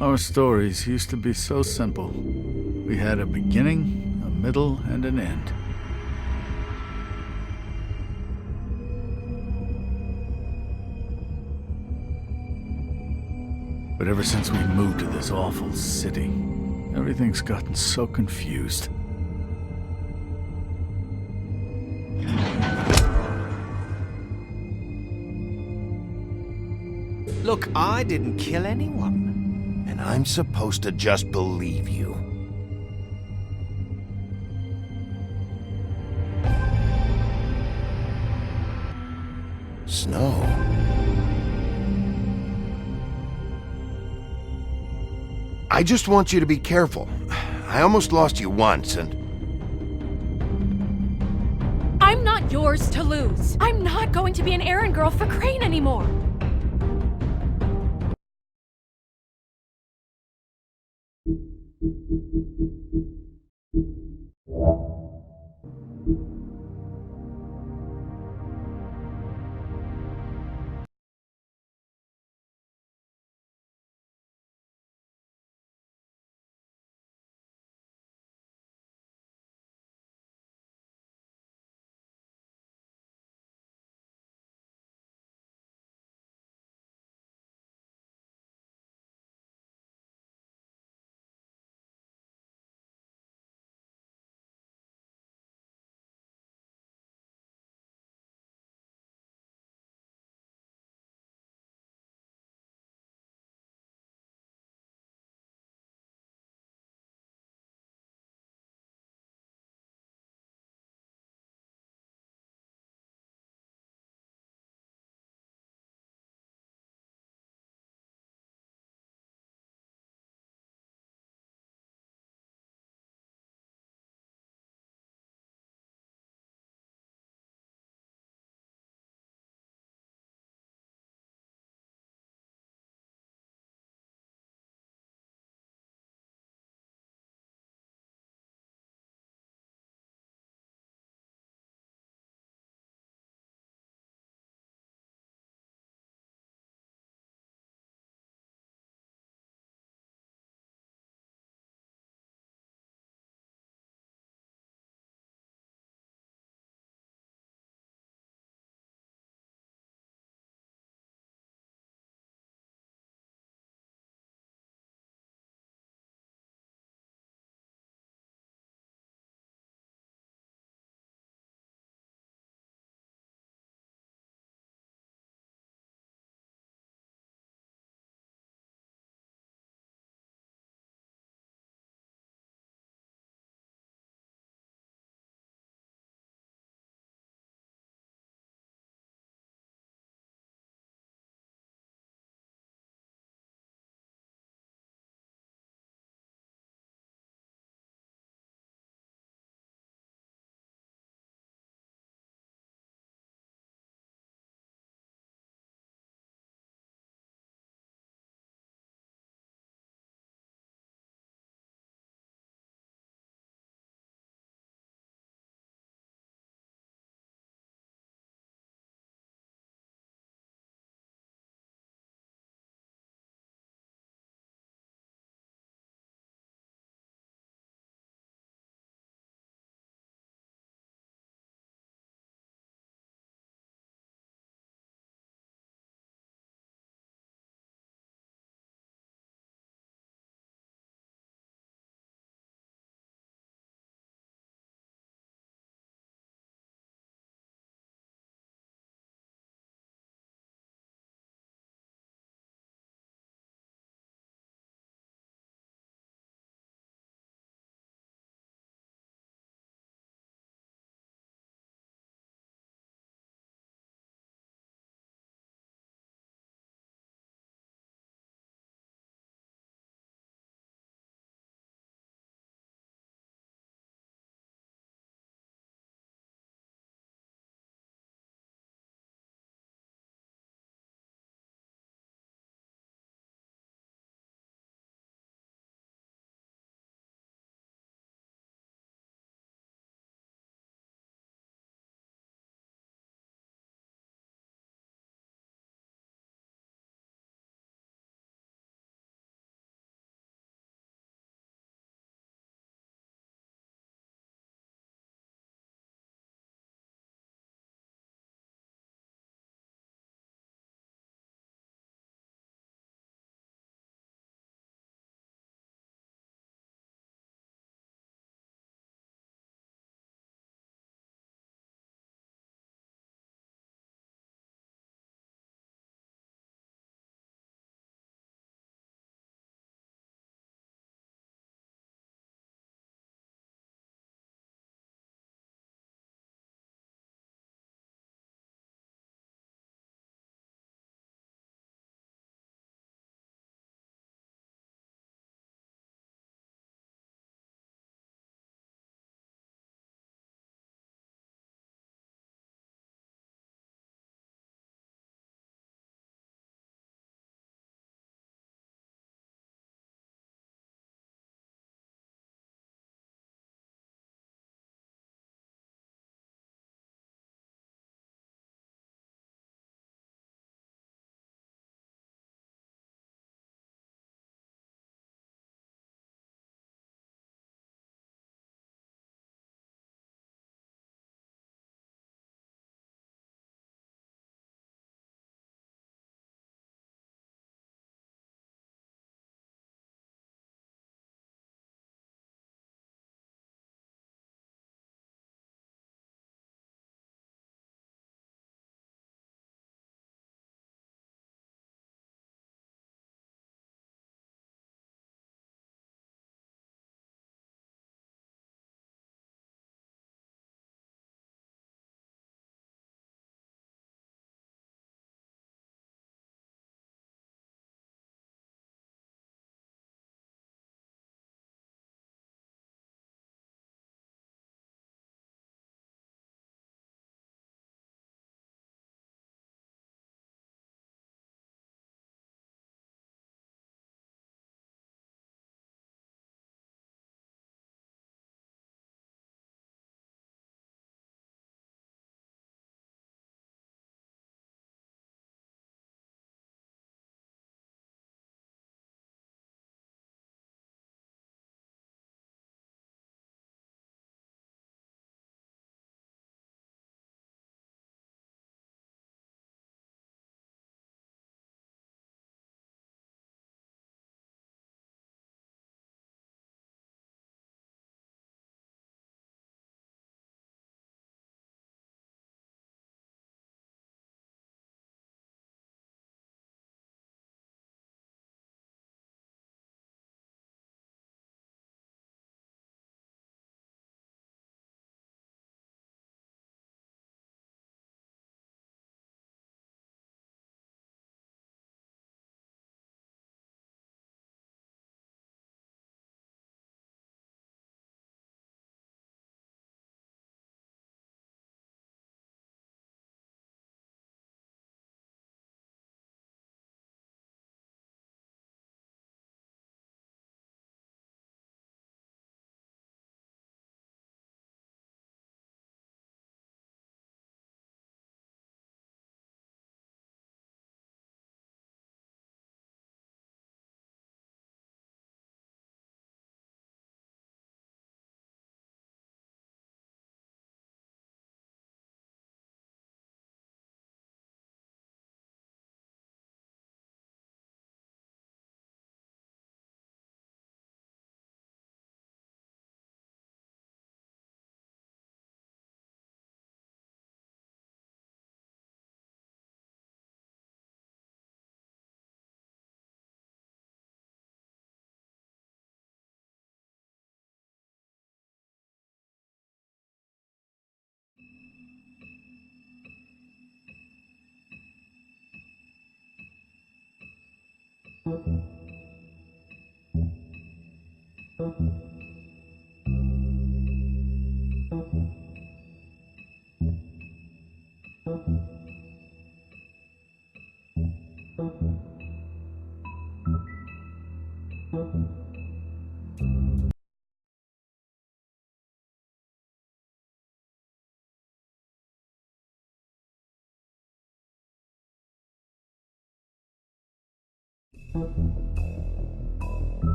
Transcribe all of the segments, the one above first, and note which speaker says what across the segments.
Speaker 1: Our stories used to be so simple. We had a beginning, a middle, and an end. But ever since we moved to this awful city, everything's gotten so confused.
Speaker 2: Look, I didn't kill anyone.
Speaker 3: And I'm supposed to just believe you. Snow? I just want you to be careful. I almost lost you once, and...
Speaker 4: I'm not yours to lose. I'm not going to be an errand girl for Crane anymore.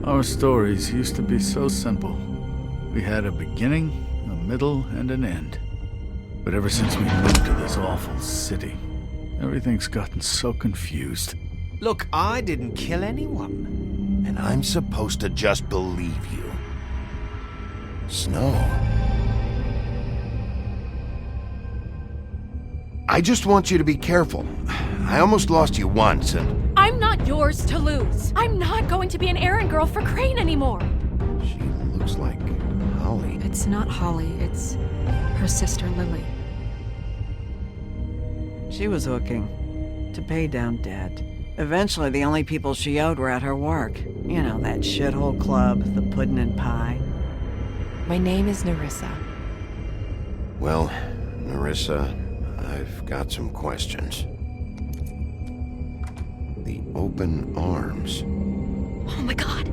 Speaker 1: Our stories used to be so simple. We had a beginning, a middle, and an end. But ever since we moved to this awful city, everything's gotten so confused.
Speaker 2: Look, I didn't kill anyone.
Speaker 3: And I'm supposed to just believe you. Snow. I just want you to be careful. I almost lost you once, and...
Speaker 4: I'm not yours to lose. I'm not going to be an errand girl for Crane anymore.
Speaker 3: She looks like Holly.
Speaker 5: It's not Holly, it's her sister Lily.
Speaker 6: She was hooking to pay down debt. Eventually, the only people she owed were at her work. You know, that shithole club, the Puddin' and Pie.
Speaker 5: My name is Nerissa.
Speaker 3: Well, Nerissa, I've got some questions. The open arms.
Speaker 4: Oh my god.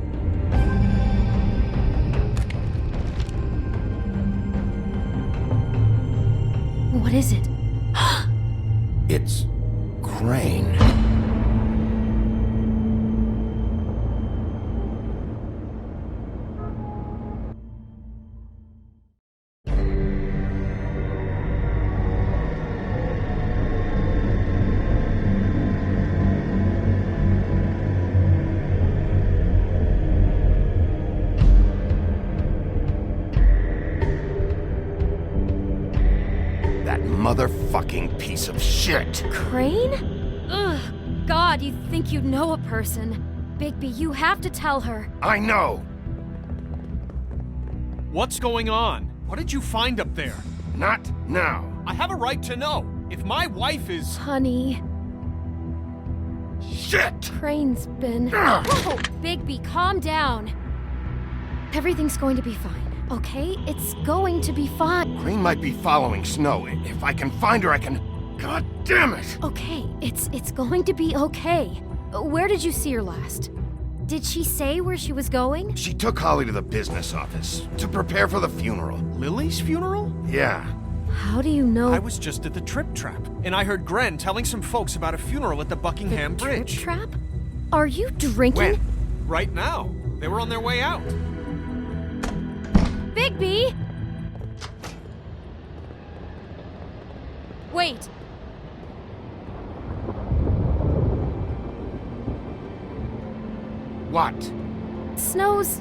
Speaker 4: What is it?
Speaker 3: It's Crane. Motherfucking piece of shit.
Speaker 4: Crane? Ugh. God, you'd think you'd know a person. Bigby, you have to tell her.
Speaker 3: I know.
Speaker 7: What's going on? What did you find up there?
Speaker 3: Not now.
Speaker 7: I have a right to know. If my wife is...
Speaker 4: Honey,
Speaker 3: Shit!
Speaker 4: Crane's been... Whoa, Bigby, calm down. Everything's going to be fine, okay? It's going to be fine.
Speaker 3: Crane might be following Snow. If I can find her, I can... God damn it!
Speaker 4: Okay, it's going to be okay. Where did you see her last? Did she say where she was going?
Speaker 3: She took Holly to the business office to prepare for the funeral.
Speaker 7: Lily's funeral?
Speaker 3: Yeah.
Speaker 4: How do you know?
Speaker 7: I was just at the Trip Trap, and I heard Gren telling some folks about a funeral at the Buckingham
Speaker 4: the
Speaker 7: Bridge.
Speaker 4: Trip Trap? Are you drinking?
Speaker 3: When?
Speaker 7: Right now. They were on their way out.
Speaker 4: Bigby! Wait.
Speaker 3: What?
Speaker 4: Snow's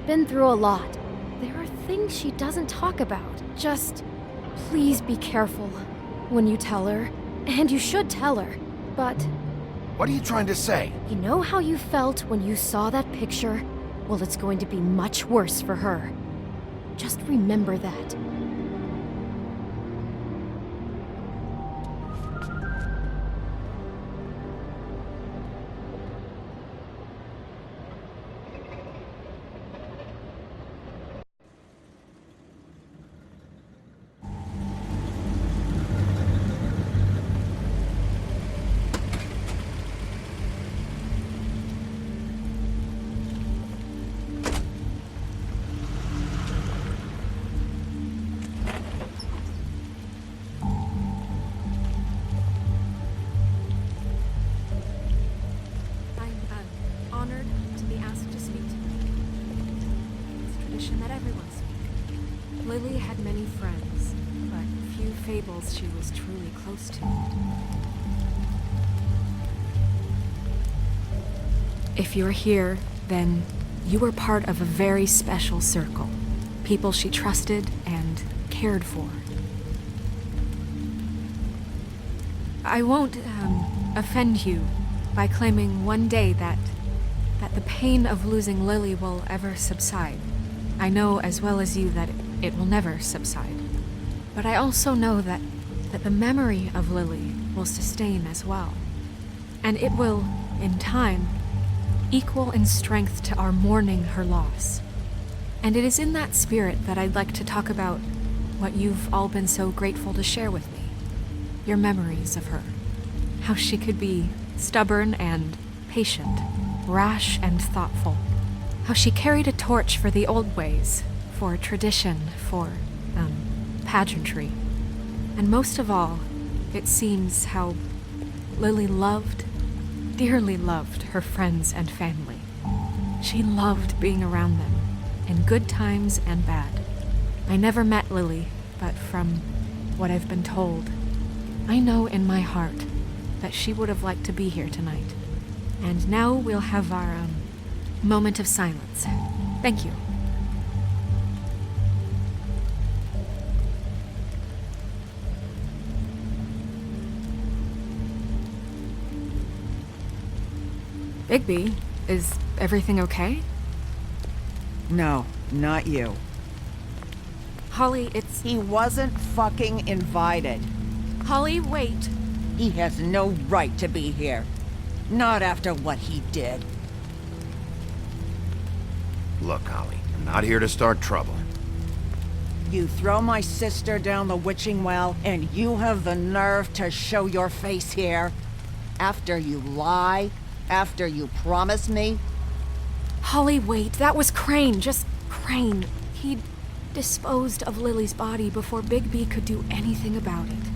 Speaker 4: been through a lot. There are things she doesn't talk about. Just please be careful when you tell her. And you should tell her. But
Speaker 3: What are you trying to say?
Speaker 4: you know how you felt when you saw that picture? Well, it's going to be much worse for her. Just remember that. I'm honored to be asked to speak to you. It's tradition that everyone speak. Lily had many friends, but few fables she was truly close to. If you're here, then you were part of a very special circle. People she trusted and cared for. I won't, offend you by claiming one day that the pain of losing Lily will ever subside. I know as well as you that it will never subside. But I also know that the memory of Lily will sustain as well. And it will, in time, equal in strength to our mourning her loss. And it is in that spirit that I'd like to talk about what you've all been so grateful to share with me. Your memories of her. How she could be stubborn and patient, rash and thoughtful. How she carried a torch for the old ways, for tradition, for, pageantry. And most of all, it seems how Lily loved, dearly loved her friends and family. She loved being around them, in good times and bad. I never met Lily, but from what I've been told, I know in my heart that she would have liked to be here tonight. And now we'll have our, moment of silence. Thank you. Bigby, is everything okay?
Speaker 6: No, not you.
Speaker 4: Holly, it's...
Speaker 6: He wasn't fucking invited.
Speaker 4: Holly, wait.
Speaker 6: He has no right to be here. Not after what he did.
Speaker 3: Look, Holly, I'm not here to start trouble.
Speaker 6: You throw my sister down the witching well, and you have the nerve to show your face here? After you lie? After you promise me?
Speaker 4: Holly, wait. That was Crane. Just Crane. He'd disposed of Lily's body before Bigby could do anything about it.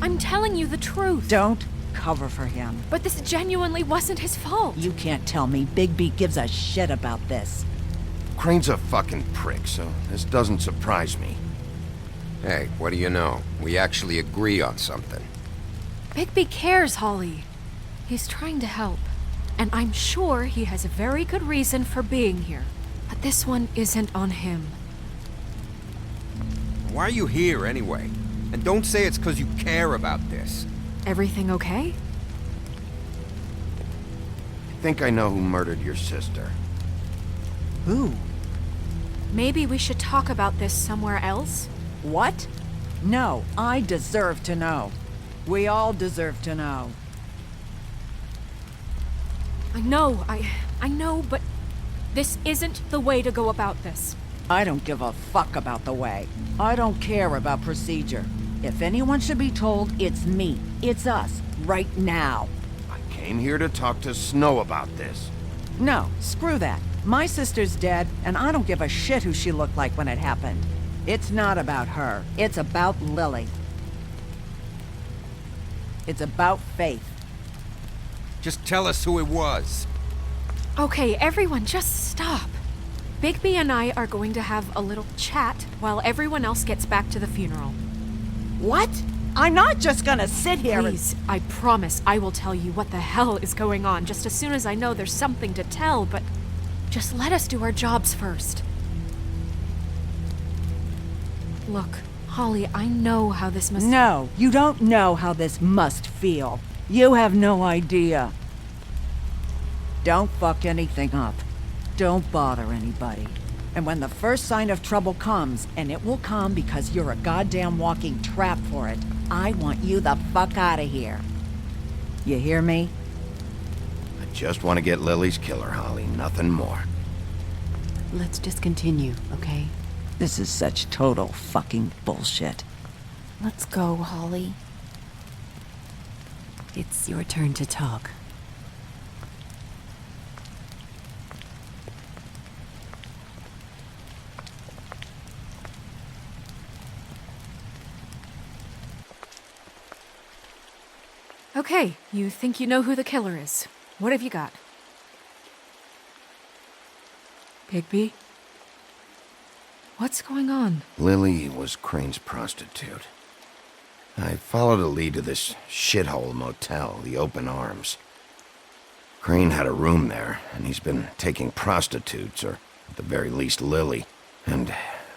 Speaker 4: I'm telling you the truth.
Speaker 6: Don't cover for him.
Speaker 4: But this genuinely wasn't his fault.
Speaker 6: You can't tell me Bigby gives a shit about this.
Speaker 3: Crane's a fucking prick, so this doesn't surprise me.
Speaker 8: Hey, what do you know? We actually agree on something.
Speaker 4: Bigby cares, Holly. He's trying to help. And I'm sure he has a very good reason for being here. But this one isn't on him.
Speaker 8: Why are you here anyway? And don't say it's because you care about this.
Speaker 4: Everything okay?
Speaker 3: I think I know who murdered your sister.
Speaker 6: Who?
Speaker 4: Maybe we should talk about this somewhere else?
Speaker 6: What? No, I deserve to know. We all deserve to know.
Speaker 4: I know, but this isn't the way to go about this.
Speaker 6: I don't give a fuck about the way. I don't care about procedure. If anyone should be told, it's me. It's us. Right now.
Speaker 3: I came here to talk to Snow about this.
Speaker 6: No, screw that. My sister's dead, and I don't give a shit who she looked like when it happened. It's not about her. It's about Lily. It's about Faith.
Speaker 8: Just tell us who it was.
Speaker 4: Okay, everyone, just stop. Bigby and I are going to have a little chat while everyone else gets back to the funeral.
Speaker 6: What? I'm not just gonna sit here
Speaker 4: Please, I promise I will tell you what the hell is going on just as soon as I know there's something to tell, but just let us do our jobs first. Look, Holly, I know how this must...
Speaker 6: No, you don't know how this must feel. You have no idea. Don't fuck anything up. Don't bother anybody. And when the first sign of trouble comes, and it will come because you're a goddamn walking trap for it, I want you the fuck out of here. You hear me?
Speaker 3: I just want to get Lily's killer, Holly, nothing more.
Speaker 5: Let's just continue, okay?
Speaker 6: This is such total fucking bullshit.
Speaker 5: Let's go, Holly. It's your turn to talk.
Speaker 4: Okay, you think you know who the killer is. What have you got? Bigby? What's going on?
Speaker 3: Lily was Crane's prostitute. I followed a lead to this shithole motel, the Open Arms. Crane had a room there, and he's been taking prostitutes, or at the very least Lily, and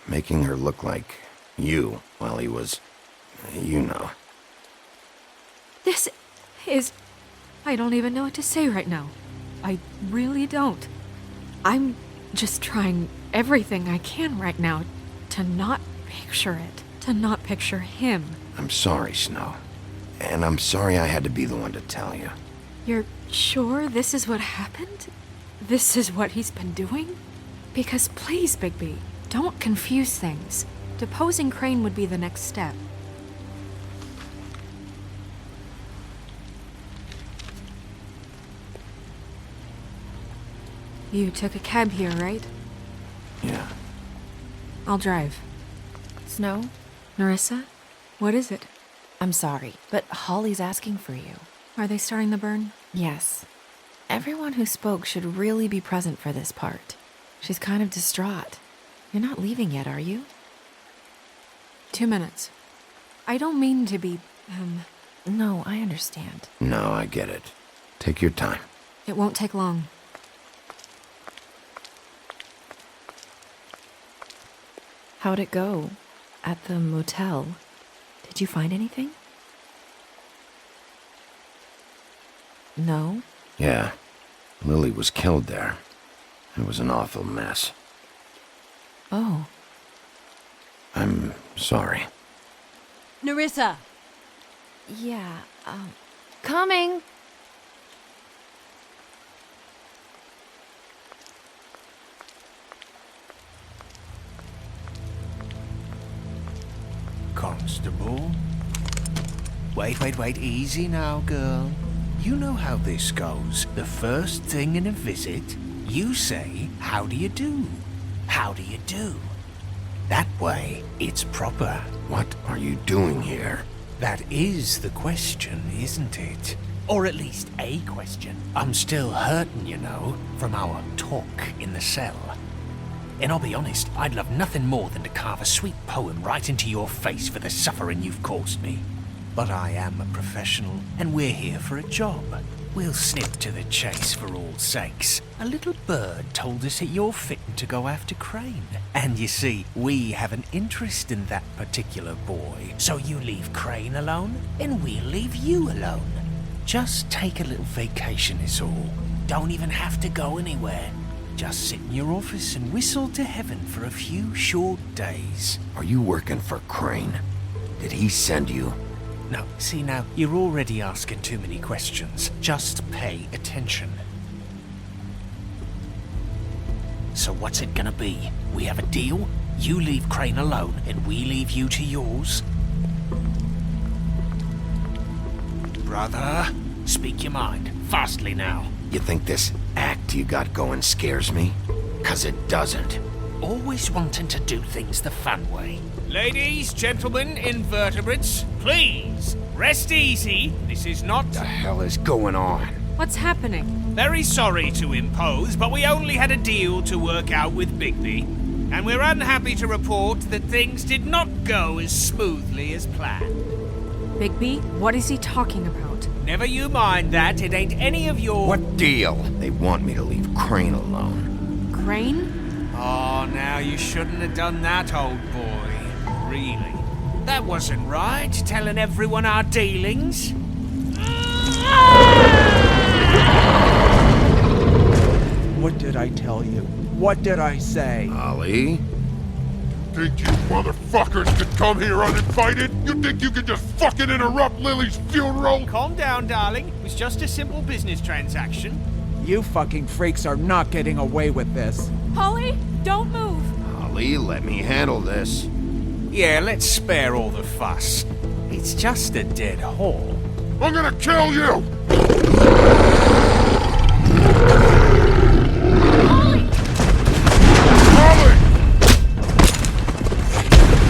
Speaker 3: making her look like you while he was, you know.
Speaker 4: This is... I don't even know what to say right now. I really don't. I'm just trying everything I can right now to not picture it. To not picture him.
Speaker 3: I'm sorry, Snow. And I'm sorry I had to be the one to tell you.
Speaker 4: You're sure this is what happened? This is what he's been doing? Because please, Bigby, don't confuse things. Deposing Crane would be the next step. You took a cab here, right?
Speaker 3: Yeah.
Speaker 4: I'll drive.
Speaker 5: Snow,
Speaker 4: Nerissa? What is it?
Speaker 5: I'm sorry, but Holly's asking for you.
Speaker 4: Are they starting the burn?
Speaker 5: Yes. Everyone who spoke should really be present for this part. She's kind of distraught. You're not leaving yet, are you?
Speaker 4: 2 minutes. I don't mean to be,
Speaker 5: No, I understand.
Speaker 3: No, I get it. Take your time.
Speaker 4: It won't take long.
Speaker 5: How'd it go? At the motel? Did you find anything? No?
Speaker 3: Yeah. Lily was killed there. It was an awful mess.
Speaker 5: Oh.
Speaker 3: I'm sorry.
Speaker 6: Nerissa!
Speaker 5: Yeah, coming!
Speaker 2: Constable? Wait, easy now, girl. You know how this goes. The first thing in a visit, you say, "How do you do? How do you do?" That way, it's proper.
Speaker 3: What are you doing here?
Speaker 2: That is the question, isn't it? Or at least a question. I'm still hurting, you know, from our talk in the cell. And I'll be honest, I'd love nothing more than to carve a sweet poem right into your face for the suffering you've caused me. But I am a professional, and we're here for a job. We'll snip to the chase for all sakes. A little bird told us that you're fitting to go after Crane. And you see, we have an interest in that particular boy. So you leave Crane alone, and we'll leave you alone. Just take a little vacation is all. Don't even have to go anywhere. Just sit in your office and whistle to heaven for a few short days.
Speaker 3: Are you working for Crane? Did he send you?
Speaker 2: No, see now, you're already asking too many questions. Just pay attention. So what's it gonna be? We have a deal? You leave Crane alone, and we leave you to yours? Brother, speak your mind. Fastly now.
Speaker 3: You think this act you got going scares me? 'Cause it doesn't.
Speaker 2: Always wanting to do things the fun way. Ladies, gentlemen, invertebrates, please, rest easy. This is not...
Speaker 3: What the hell is going on?
Speaker 4: What's happening?
Speaker 2: Very sorry to impose, but we only had a deal to work out with Bigby. And we're unhappy to report that things did not go as smoothly as planned.
Speaker 4: Bigby, what is he talking about?
Speaker 2: Never you mind that, it ain't any of your...
Speaker 3: What deal? They want me to leave Crane alone.
Speaker 4: Crane?
Speaker 2: Oh, now you shouldn't have done that, old boy. Really? That wasn't right, telling everyone our dealings.
Speaker 9: What did I tell you? What did I say?
Speaker 3: Holly?
Speaker 10: Think you motherfuckers could come here uninvited? You think you could just fucking interrupt Lily's funeral?
Speaker 7: Calm down, darling. It was just a simple business transaction.
Speaker 9: You fucking freaks are not getting away with this.
Speaker 4: Holly, don't move!
Speaker 3: Holly, let me handle this.
Speaker 2: Yeah, let's spare all the fuss. It's just a dead hole.
Speaker 10: I'm gonna kill you!
Speaker 4: Holly!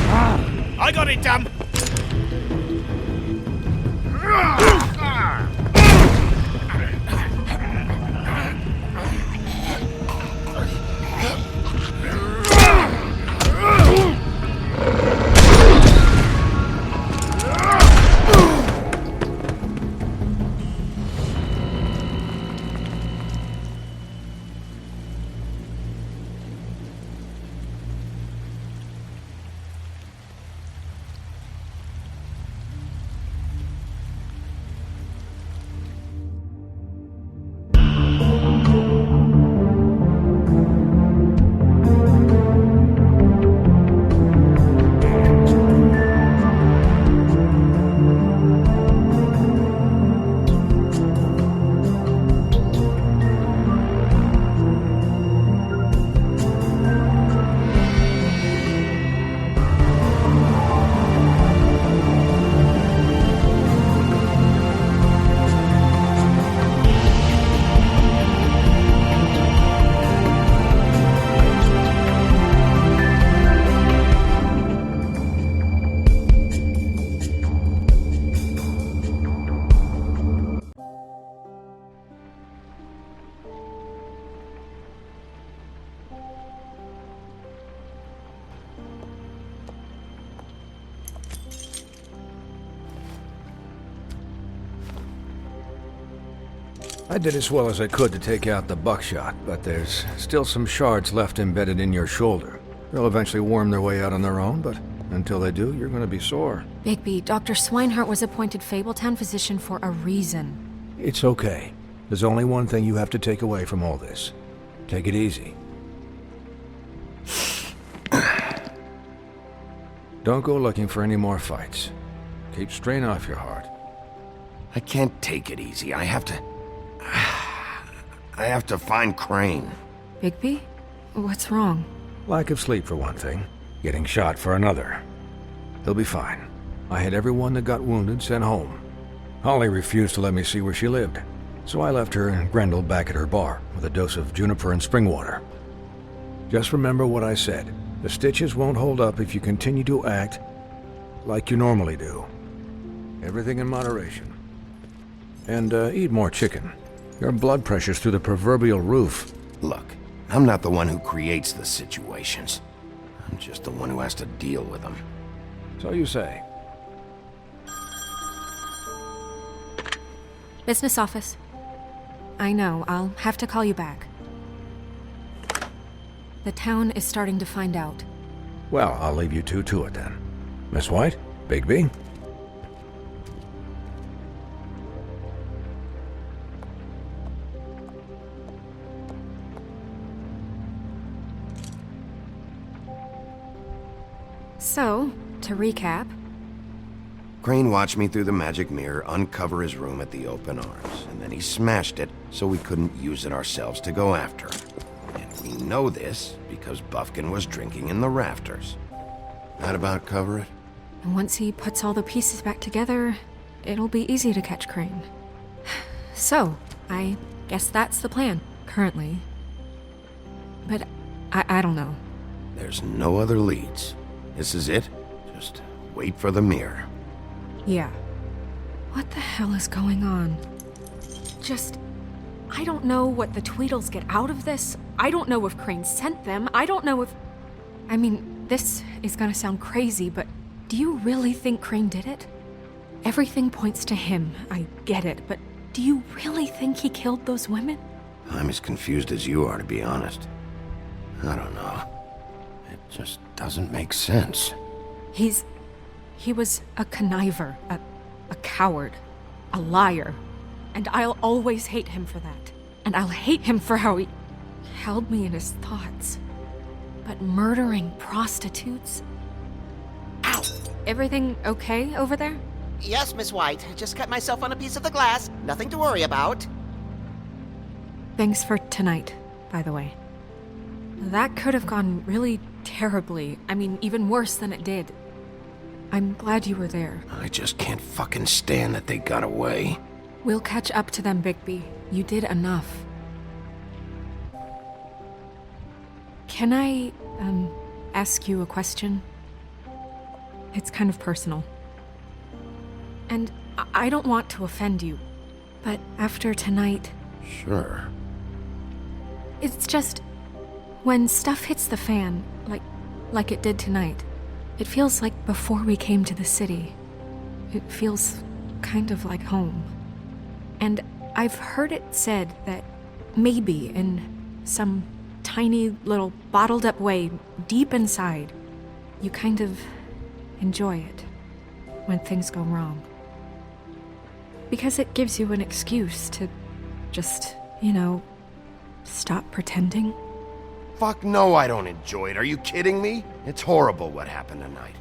Speaker 10: Holly!
Speaker 2: I got it, dumb!
Speaker 11: I did as well as I could to take out the buckshot, but there's still some shards left embedded in your shoulder. They'll eventually worm their way out on their own, but until they do, you're gonna be sore.
Speaker 4: Bigby, Dr. Swinehart was appointed Fabletown physician for a reason.
Speaker 11: It's okay. There's only one thing you have to take away from all this. Take it easy. Don't go looking for any more fights. Keep strain off your heart.
Speaker 3: I can't take it easy. I have to find Crane.
Speaker 4: Bigby? What's wrong?
Speaker 11: Lack of sleep for one thing. Getting shot for another. He'll be fine. I had everyone that got wounded sent home. Holly refused to let me see where she lived, so I left her and Grendel back at her bar with a dose of juniper and spring water. Just remember what I said. The stitches won't hold up if you continue to act like you normally do. Everything in moderation. And eat more chicken. Your blood pressure's through the proverbial roof.
Speaker 3: Look, I'm not the one who creates the situations. I'm just the one who has to deal with them.
Speaker 11: So you say.
Speaker 4: Business office. I know, I'll have to call you back. The town is starting to find out.
Speaker 11: Well, I'll leave you two to it then. Miss White? Bigby?
Speaker 4: So, to recap...
Speaker 3: Crane watched me through the magic mirror uncover his room at the Open Arms, and then he smashed it so we couldn't use it ourselves to go after him. And we know this because Buffkin was drinking in the rafters. That about cover it?
Speaker 4: And once he puts all the pieces back together, it'll be easy to catch Crane. So, I guess that's the plan, currently. But I don't know.
Speaker 3: There's no other leads. This is it. Just wait for the mirror.
Speaker 4: Yeah. What the hell is going on? I don't know what the Tweedles get out of this. I don't know if Crane sent them. I don't know if... I mean, this is gonna sound crazy, but do you really think Crane did it? Everything points to him, I get it, but do you really think he killed those women?
Speaker 3: I'm as confused as you are, to be honest. I don't know. It just doesn't make sense.
Speaker 4: He was a conniver, a coward, a liar. And I'll always hate him for that. And I'll hate him for how he held me in his thoughts. But murdering prostitutes? Ow! Everything okay over there?
Speaker 12: Yes, Miss White. Just cut myself on a piece of the glass. Nothing to worry about.
Speaker 4: Thanks for tonight, by the way. That could have gone really terribly. I mean, even worse than it did. I'm glad you were there.
Speaker 3: I just can't fucking stand that they got away.
Speaker 4: We'll catch up to them, Bigby. You did enough. Can I, ask you a question? It's kind of personal. And I don't want to offend you, but after tonight...
Speaker 3: Sure.
Speaker 4: It's just... when stuff hits the fan, like it did tonight, it feels like before we came to the city. It feels kind of like home. And I've heard it said that maybe in some tiny little bottled up way deep inside, you kind of enjoy it when things go wrong. Because it gives you an excuse to just, stop pretending.
Speaker 3: Fuck no, I don't enjoy it. Are you kidding me? It's horrible what happened tonight.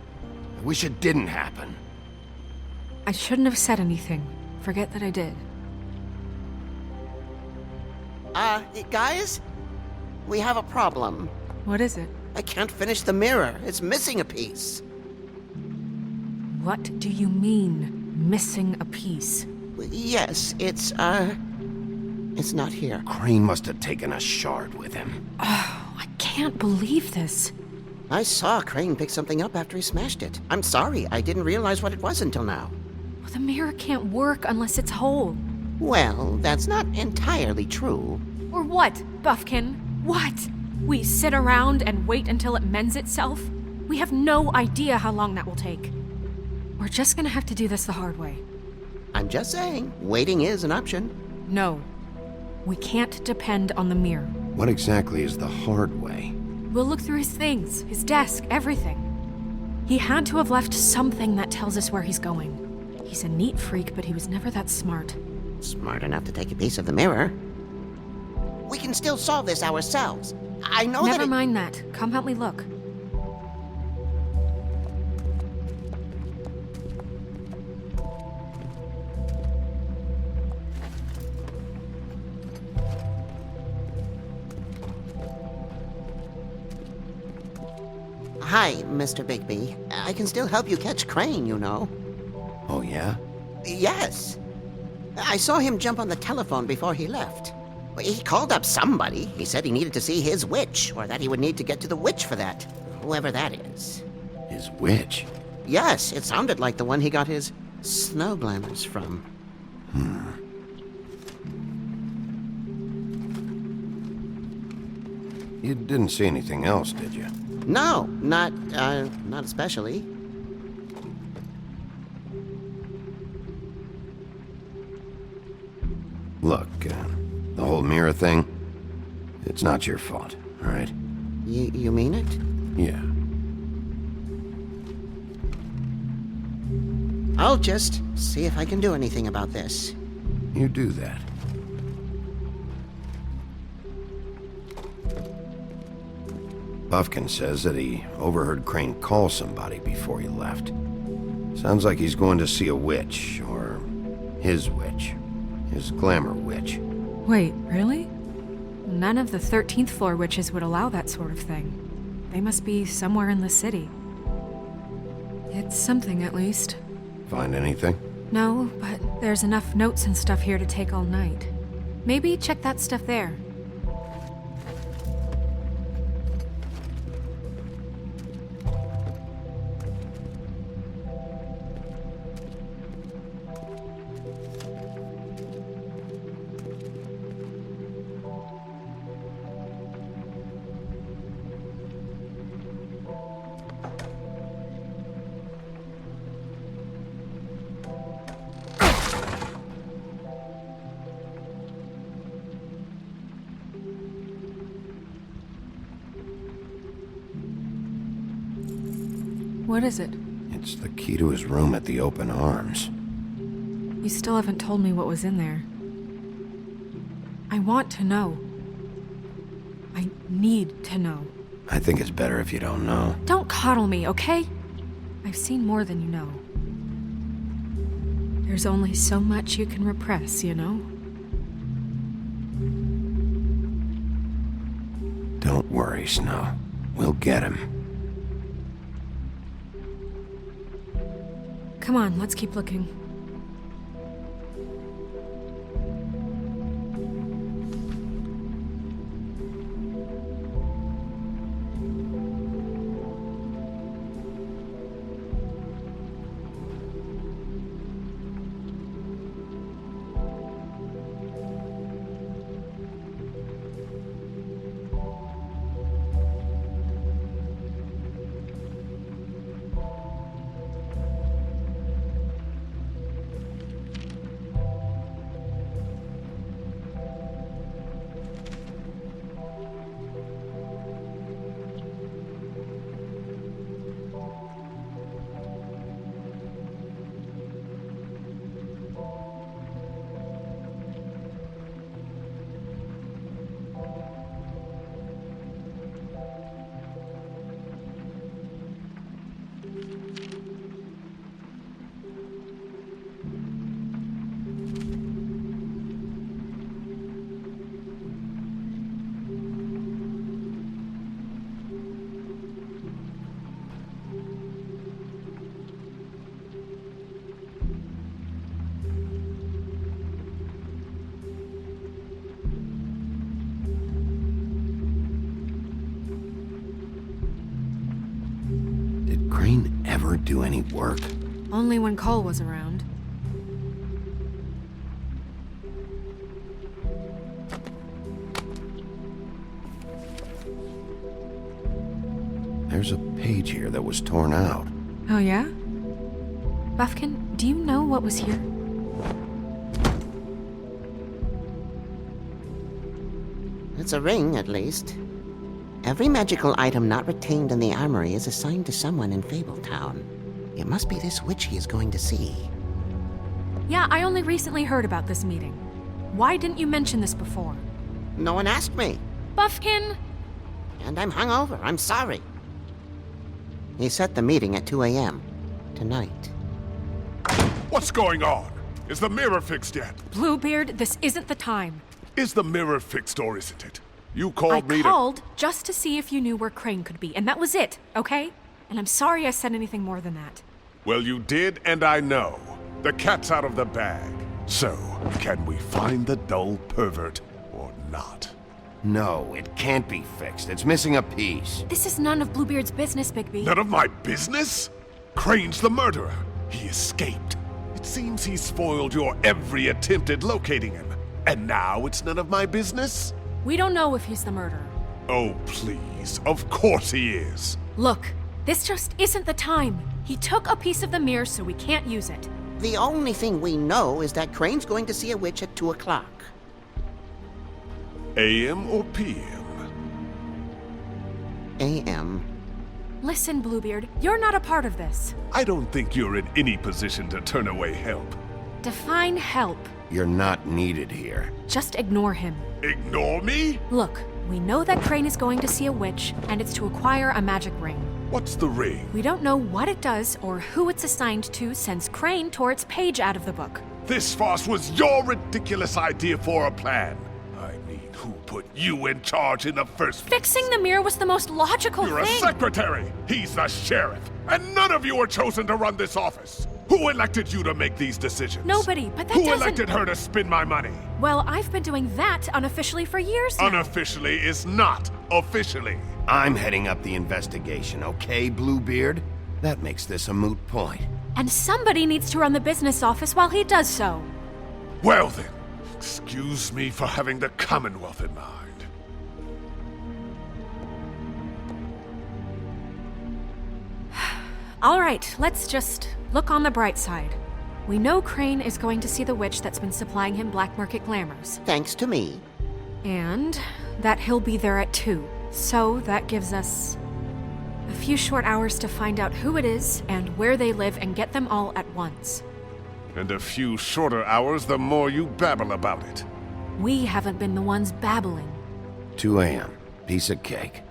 Speaker 3: I wish it didn't happen.
Speaker 4: I shouldn't have said anything. Forget that I did.
Speaker 12: Guys? We have a problem.
Speaker 4: What is it?
Speaker 12: I can't finish the mirror. It's missing a piece.
Speaker 4: What do you mean, missing a piece?
Speaker 12: Yes, it's not here.
Speaker 3: Crane must have taken a shard with him.
Speaker 4: Oh, I can't believe this.
Speaker 12: I saw Crane pick something up after he smashed it. I'm sorry, I didn't realize what it was until now.
Speaker 4: Well, the mirror can't work unless it's whole.
Speaker 12: Well, that's not entirely true.
Speaker 4: Or what, Buffkin? What? We sit around and wait until it mends itself? We have no idea how long that will take. We're just gonna have to do this the hard way.
Speaker 12: I'm just saying, waiting is an option.
Speaker 4: No, We can't depend on the mirror.
Speaker 3: What exactly is the hard way?
Speaker 4: We'll look through his things, his desk, everything. He had to have left something that tells us where he's going. He's a neat freak, but he was never that smart.
Speaker 12: Smart enough to take a piece of the mirror. We can still solve this ourselves. I know that.
Speaker 4: Never mind that. Come help me look.
Speaker 12: Hi, Mr. Bigby. I can still help you catch Crane, you know.
Speaker 3: Oh, yeah?
Speaker 12: Yes. I saw him jump on the telephone before he left. He called up somebody. He said he needed to see his witch, or that he would need to get to the witch for that. Whoever that is.
Speaker 3: His witch?
Speaker 12: Yes, it sounded like the one he got his snow glamours from.
Speaker 3: You didn't see anything else, did you?
Speaker 12: No, not especially.
Speaker 3: Look, the whole mirror thing, it's not your fault, all right?
Speaker 12: You mean it?
Speaker 3: Yeah.
Speaker 12: I'll just see if I can do anything about this.
Speaker 3: You do that. Buffkin says that he overheard Crane call somebody before he left. Sounds like he's going to see a witch, or his witch. His glamour witch.
Speaker 4: Wait, really? None of the 13th floor witches would allow that sort of thing. They must be somewhere in the city. It's something, at least.
Speaker 3: Find anything?
Speaker 4: No, but there's enough notes and stuff here to take all night. Maybe check that stuff there. What is it?
Speaker 3: It's the key to his room at the Open Arms.
Speaker 4: You still haven't told me what was in there. I want to know. I need to know.
Speaker 3: I think it's better if you don't know.
Speaker 4: Don't coddle me, okay? I've seen more than you know. There's only so much you can repress, you know?
Speaker 3: Don't worry, Snow. We'll get him.
Speaker 4: Come on, let's keep looking.
Speaker 3: Crane ever do any work?
Speaker 4: Only when Cole was around.
Speaker 3: There's a page here that was torn out.
Speaker 4: Oh yeah? Buffkin, do you know what was here?
Speaker 12: It's a ring, at least. Every magical item not retained in the armory is assigned to someone in Fabletown. It must be this witch he is going to see.
Speaker 4: Yeah, I only recently heard about this meeting. Why didn't you mention this before?
Speaker 12: No one asked me.
Speaker 4: Buffkin!
Speaker 12: And I'm hungover. I'm sorry. He set the meeting at 2 a.m. tonight.
Speaker 10: What's going on? Is the mirror fixed yet?
Speaker 4: Bluebeard, this isn't the time.
Speaker 10: Is the mirror fixed or isn't it? You
Speaker 4: I
Speaker 10: called me
Speaker 4: called just to see if you knew where Crane could be, and that was it, okay? And I'm sorry I said anything more than that.
Speaker 10: Well, you did, and I know. The cat's out of the bag. So, can we find the dull pervert or not?
Speaker 3: No, it can't be fixed. It's missing a piece.
Speaker 4: This is none of Bluebeard's business, Bigby.
Speaker 10: None of my business? Crane's the murderer. He escaped. It seems he spoiled your every attempt at locating him. And now it's none of my business?
Speaker 4: We don't know if he's the murderer.
Speaker 10: Oh, please. Of course he is.
Speaker 4: Look, this just isn't the time. He took a piece of the mirror, so we can't use it.
Speaker 12: The only thing we know is that Crane's going to see a witch at 2 o'clock.
Speaker 10: AM or PM?
Speaker 12: AM.
Speaker 4: Listen, Bluebeard, you're not a part of this.
Speaker 10: I don't think you're in any position to turn away help.
Speaker 4: Define help.
Speaker 3: You're not needed here.
Speaker 4: Just ignore him.
Speaker 10: Ignore me?
Speaker 4: Look, we know that Crane is going to see a witch, and it's to acquire a magic ring.
Speaker 10: What's the ring?
Speaker 4: We don't know what it does or who it's assigned to since Crane tore its page out of the book.
Speaker 10: This farce was your ridiculous idea for a plan. I mean, who put you in charge in the first place?
Speaker 4: Fixing the mirror was the most logical
Speaker 10: You're
Speaker 4: thing.
Speaker 10: a secretary. He's the sheriff. And none of you were chosen to run this office. Who elected you to make these decisions?
Speaker 4: Nobody, but that
Speaker 10: Who
Speaker 4: doesn't...
Speaker 10: elected her to spend my money?
Speaker 4: Well, I've been doing that unofficially for years now.
Speaker 10: Unofficially is not officially.
Speaker 3: I'm heading up the investigation, okay, Bluebeard? That makes this a moot point.
Speaker 4: And somebody needs to run the business office while he does so.
Speaker 10: Well then, excuse me for having the Commonwealth in mind.
Speaker 4: All right, let's just look on the bright side. We know Crane is going to see the witch that's been supplying him black market glamours.
Speaker 12: Thanks to me.
Speaker 4: And that he'll be there at 2. So that gives us a few short hours to find out who it is and where they live and get them all at once.
Speaker 10: And a few shorter hours the more you babble about it.
Speaker 4: We haven't been the ones babbling.
Speaker 3: 2 a.m. Piece of cake.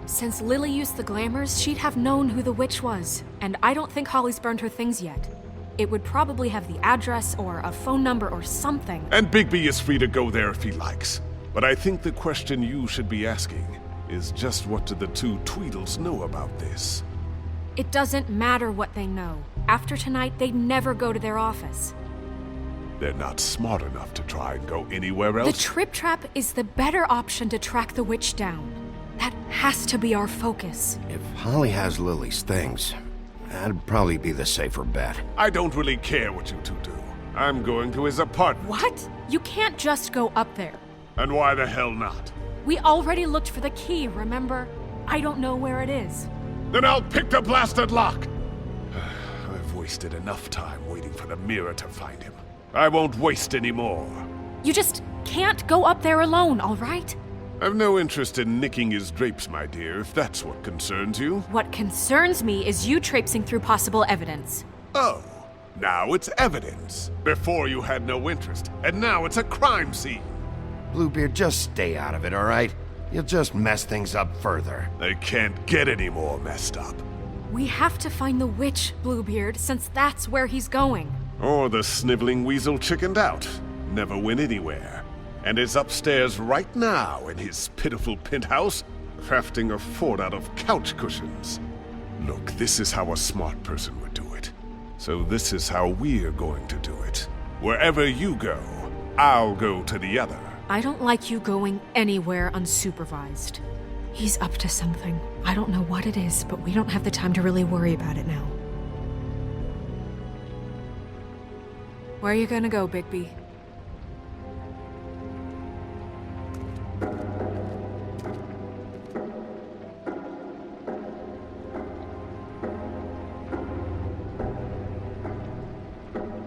Speaker 4: Since Lily used the glamours, she'd have known who the witch was, and I don't think Holly's burned her things yet. It would probably have the address or a phone number or something.
Speaker 10: And Bigby is free to go there if he likes. But I think the question you should be asking is just what do the two Tweedles know about this?
Speaker 4: It doesn't matter what they know. After tonight, they'd never go to their office.
Speaker 10: They're not smart enough to try and go anywhere else.
Speaker 4: The Trip Trap is the better option to track the witch down. That has to be our focus.
Speaker 3: If Holly has Lily's things, that'd probably be the safer bet.
Speaker 10: I don't really care what you two do. I'm going to his apartment.
Speaker 4: What? You can't just go up there.
Speaker 10: And why the hell not?
Speaker 4: We already looked for the key, remember? I don't know where it is.
Speaker 10: Then I'll pick the blasted lock! I've wasted enough time waiting for the mirror to find him. I won't waste any more.
Speaker 4: You just can't go up there alone, all right?
Speaker 10: I've no interest in nicking his drapes, my dear, if that's what concerns you.
Speaker 4: What concerns me is you traipsing through possible evidence.
Speaker 10: Oh, now it's evidence. Before you had no interest, and now it's a crime scene.
Speaker 3: Bluebeard, just stay out of it, all right? You'll just mess things up further.
Speaker 10: They can't get any more messed up.
Speaker 4: We have to find the witch, Bluebeard, since that's where he's going.
Speaker 10: Or the sniveling weasel chickened out. Never went anywhere. And is upstairs right now in his pitiful penthouse, crafting a fort out of couch cushions. Look, this is how a smart person would do it. So this is how we're going to do it. Wherever you go, I'll go to the other.
Speaker 4: I don't like you going anywhere unsupervised. He's up to something. I don't know what it is, but we don't have the time to really worry about it now. Where are you gonna go, Bigby?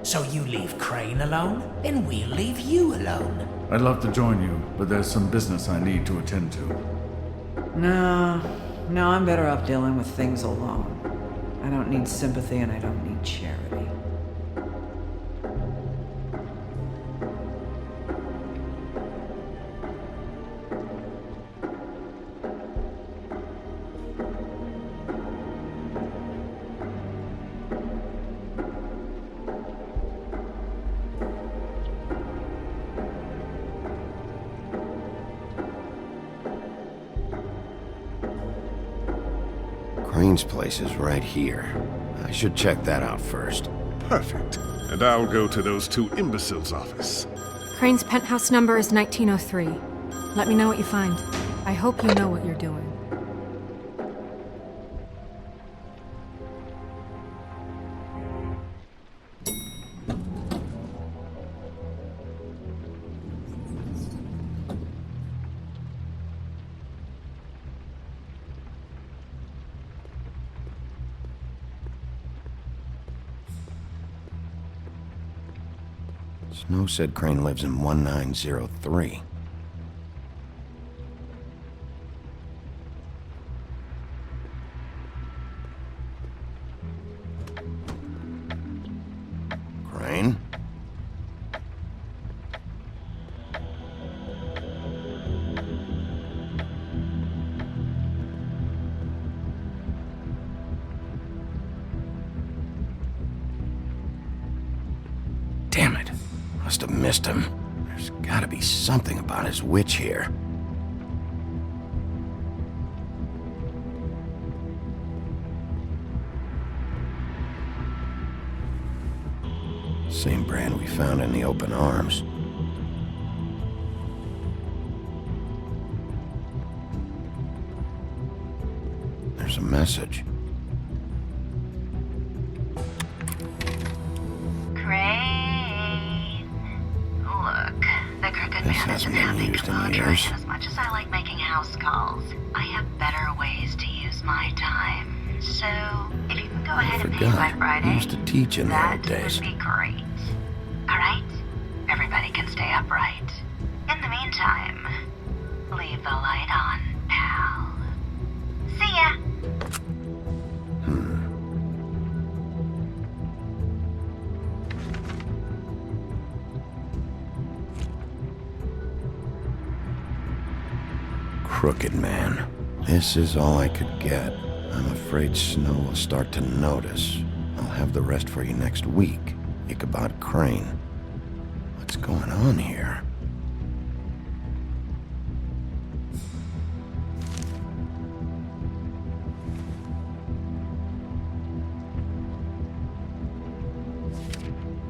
Speaker 2: So you leave Crane alone, and we'll leave you alone.
Speaker 1: I'd love to join you, but there's some business I need to attend to.
Speaker 6: No, I'm better off dealing with things alone. I don't need sympathy and I don't need charity.
Speaker 3: Crane's place is right here. I should check that out first.
Speaker 10: Perfect. And I'll go to those two imbeciles' office.
Speaker 4: Crane's penthouse number is 1903. Let me know what you find. I hope you know what you're doing.
Speaker 3: Snow said Crane lives in 1903. Crane? Damn it. Must have missed him. There's gotta be something about his witch here. Same brand we found in the open arms. There's a message. This hasn't been used in years.
Speaker 13: As much as I like making house calls, I have better ways to use my time. So, if you can go ahead and pay by Friday,
Speaker 3: I used to teach in the old days.
Speaker 13: That would be great. Alright? Everybody can stay upright. In the meantime, leave the light on, pal. See ya!
Speaker 3: Crooked man. This is all I could get. I'm afraid Snow will start to notice. I'll have the rest for you next week. Ichabod Crane. What's going on here?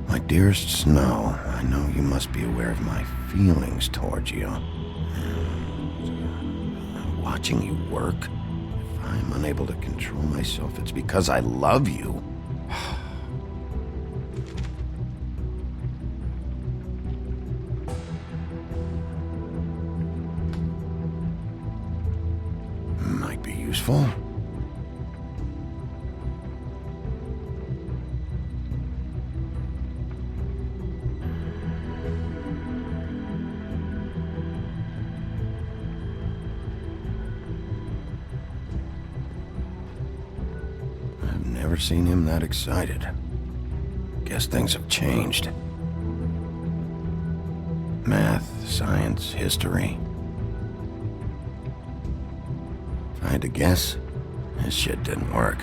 Speaker 3: My dearest Snow, I know you must be aware of my feelings towards you. Watching you work, if I'm unable to control myself, it's because I love you. Might be useful. Never seen him that excited. Guess things have changed. Math, science, history. If I had to guess, his shit didn't work.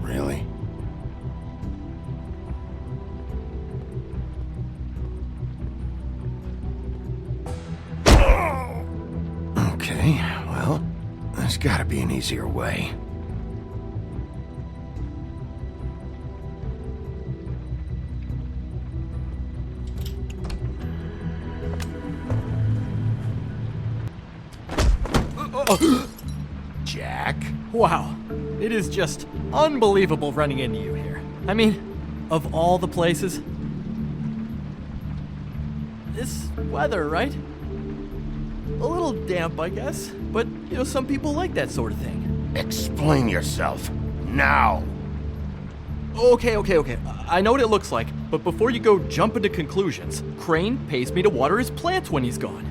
Speaker 3: Really? Okay, well, there's gotta be an easier way. Jack?
Speaker 7: Wow. It is just unbelievable running into you here. I mean, of all the places. This weather, right? A little damp, I guess. But, some people like that sort of thing.
Speaker 3: Explain yourself. Now!
Speaker 7: Okay. I know what it looks like, but before you go jumping to conclusions, Crane pays me to water his plants when he's gone.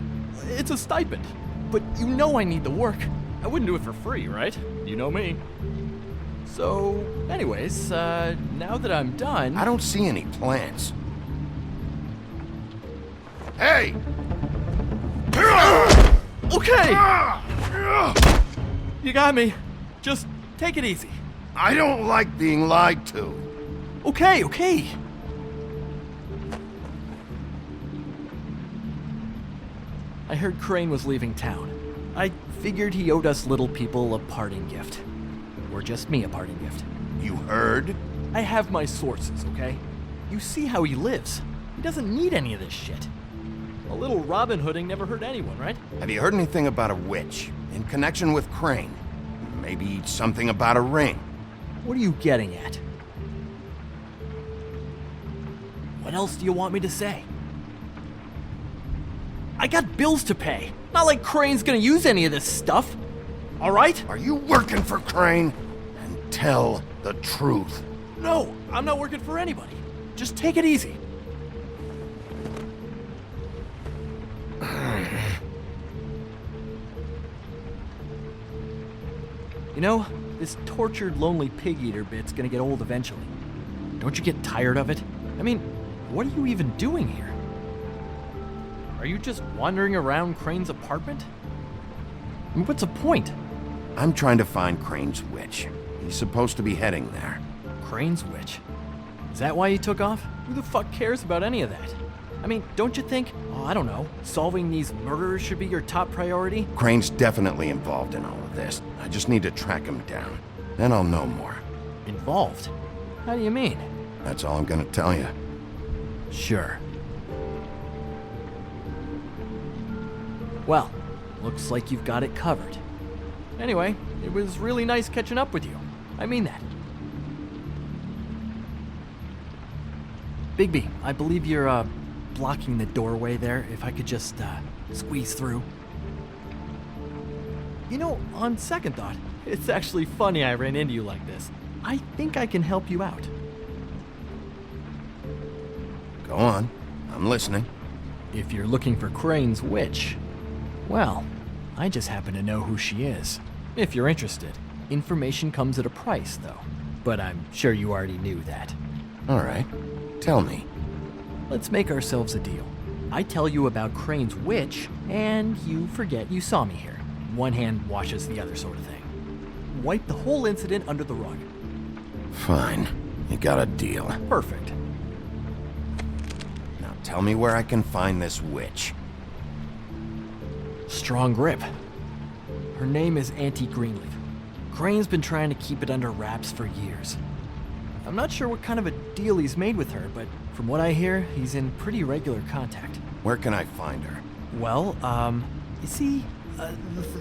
Speaker 7: It's a stipend. But I need the work. I wouldn't do it for free, right? You know me. So, anyways, now that I'm done...
Speaker 3: I don't see any plants. Hey!
Speaker 7: Okay! You got me. Just take it easy.
Speaker 3: I don't like being lied to.
Speaker 7: Okay. I heard Crane was leaving town. I figured he owed us little people a parting gift. Or just me a parting gift.
Speaker 3: You heard?
Speaker 7: I have my sources, okay? You see how he lives. He doesn't need any of this shit. A little Robin Hooding never hurt anyone, right?
Speaker 3: Have you heard anything about a witch in connection with Crane? Maybe something about a ring?
Speaker 7: What are you getting at? What else do you want me to say? I got bills to pay. Not like Crane's gonna use any of this stuff. All right?
Speaker 3: Are you working for Crane? And tell the truth.
Speaker 7: No, I'm not working for anybody. Just take it easy. This tortured, lonely pig-eater bit's gonna get old eventually. Don't you get tired of it? I mean, what are you even doing here? Are you just wandering around Crane's apartment? I mean, what's the point?
Speaker 3: I'm trying to find Crane's witch. He's supposed to be heading there.
Speaker 7: Crane's witch? Is that why you took off? Who the fuck cares about any of that? I mean, don't you think, I don't know, solving these murders should be your top priority?
Speaker 3: Crane's definitely involved in all of this. I just need to track him down. Then I'll know more.
Speaker 7: Involved? How do you mean?
Speaker 3: That's all I'm gonna tell you.
Speaker 7: Sure. Well, looks like you've got it covered. Anyway, it was really nice catching up with you. I mean that. Bigby, I believe you're, blocking the doorway there. If I could just, squeeze through. On second thought, it's actually funny I ran into you like this. I think I can help you out.
Speaker 3: Go on. I'm listening.
Speaker 7: If you're looking for Crane's witch, well, I just happen to know who she is. If you're interested. Information comes at a price, though. But I'm sure you already knew that.
Speaker 3: All right. Tell me.
Speaker 7: Let's make ourselves a deal. I tell you about Crane's witch, and you forget you saw me here. One hand washes the other sort of thing. Wipe the whole incident under the rug.
Speaker 3: Fine. You got a deal.
Speaker 7: Perfect.
Speaker 3: Now tell me where I can find this witch.
Speaker 7: Strong grip. Her name is Auntie Greenleaf. Crane's been trying to keep it under wraps for years. I'm not sure what kind of a deal he's made with her, but from what I hear, he's in pretty regular contact.
Speaker 3: Where can I find her?
Speaker 7: Well, you see,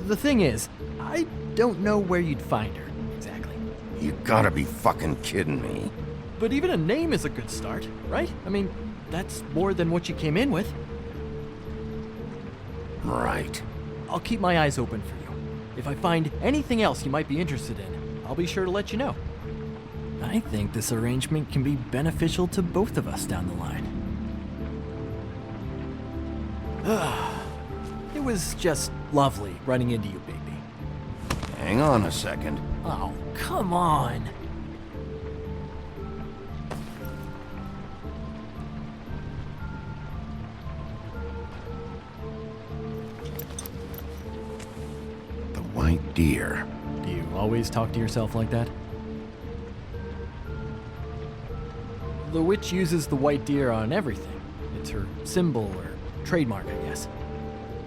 Speaker 7: the thing is, I don't know where you'd find her, exactly.
Speaker 3: You gotta be fucking kidding me.
Speaker 7: But even a name is a good start, right? I mean, that's more than what you came in with.
Speaker 3: Right.
Speaker 7: I'll keep my eyes open for you. If I find anything else you might be interested in, I'll be sure to let you know. I think this arrangement can be beneficial to both of us down the line. It was just lovely running into you, Bigby.
Speaker 3: Hang on a second.
Speaker 7: Oh, come on.
Speaker 3: The white deer.
Speaker 7: Do you always talk to yourself like that? The witch uses the white deer on everything. It's her symbol or trademark, I guess.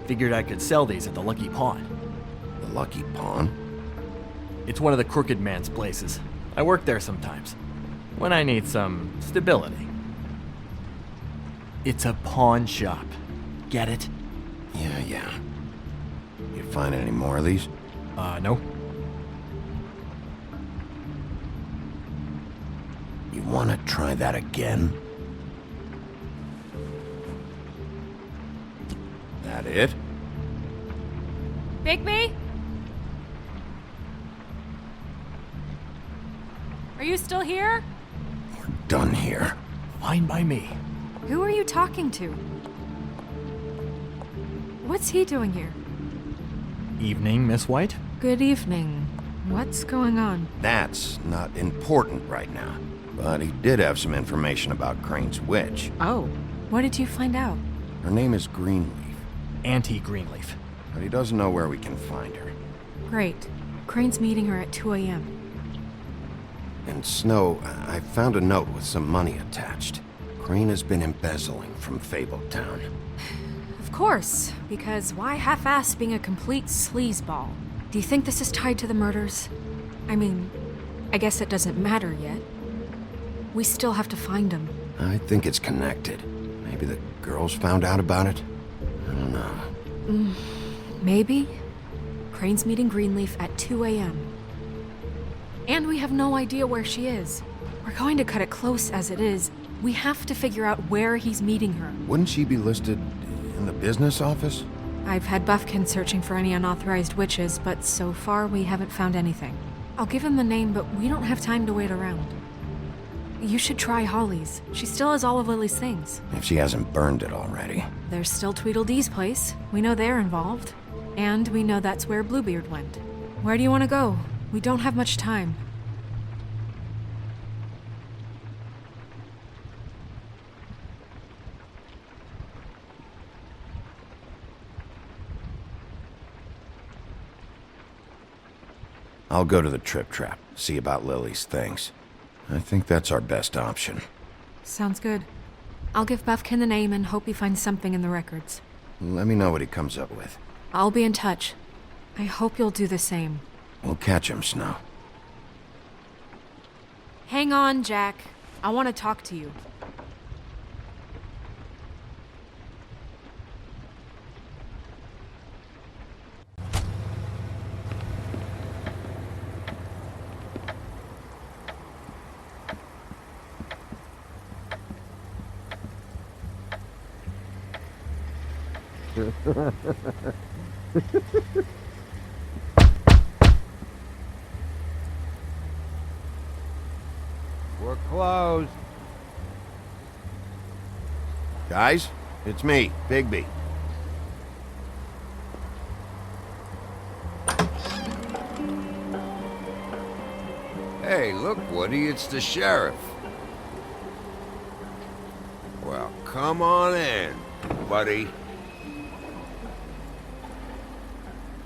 Speaker 7: Figured I could sell these at the Lucky Pawn.
Speaker 3: The Lucky Pawn?
Speaker 7: It's one of the crooked man's places. I work there sometimes, when I need some stability. It's a pawn shop. Get it?
Speaker 3: Yeah. You find any more of these?
Speaker 7: No.
Speaker 3: You want to try that again? That it?
Speaker 4: Bigby? Are you still here?
Speaker 3: Done here.
Speaker 2: Fine by me.
Speaker 4: Who are you talking to? What's he doing here?
Speaker 7: Evening, Miss White?
Speaker 4: Good evening. What's going on?
Speaker 3: That's not important right now. But he did have some information about Crane's witch.
Speaker 4: Oh, what did you find out?
Speaker 3: Her name is Greenleaf,
Speaker 7: Auntie Greenleaf.
Speaker 3: but he doesn't know where we can find her.
Speaker 4: Great. Crane's meeting her at 2 a.m.
Speaker 3: And Snow, I found a note with some money attached. Crane has been embezzling from Fabletown.
Speaker 4: Of course, because why half-ass being a complete sleazeball? Do you think this is tied to the murders? I mean, I guess it doesn't matter yet. We still have to find him.
Speaker 3: I think it's connected. Maybe the girls found out about it? I don't know.
Speaker 4: Maybe? Crane's meeting Greenleaf at 2 a.m. And we have no idea where she is. We're going to cut it close as it is. We have to figure out where he's meeting her.
Speaker 3: Wouldn't she be listed in the business office?
Speaker 4: I've had Buffkin searching for any unauthorized witches, but so far we haven't found anything. I'll give him the name, but we don't have time to wait around. You should try Holly's. She still has all of Lily's things.
Speaker 3: If she hasn't burned it already.
Speaker 4: There's still Tweedledee's place. We know they're involved. And we know that's where Bluebeard went. Where do you want to go? We don't have much time.
Speaker 3: I'll go to the Trip Trap, see about Lily's things. I think that's our best option.
Speaker 4: Sounds good. I'll give Buffkin the name and hope he finds something in the records.
Speaker 3: Let me know what he comes up with.
Speaker 4: I'll be in touch. I hope you'll do the same.
Speaker 3: We'll catch him, Snow.
Speaker 4: Hang on, Jack. I want to talk to you.
Speaker 8: We're closed.
Speaker 3: Guys, it's me, Bigby.
Speaker 8: Hey, look, Woody, it's the sheriff. Well, come on in, buddy.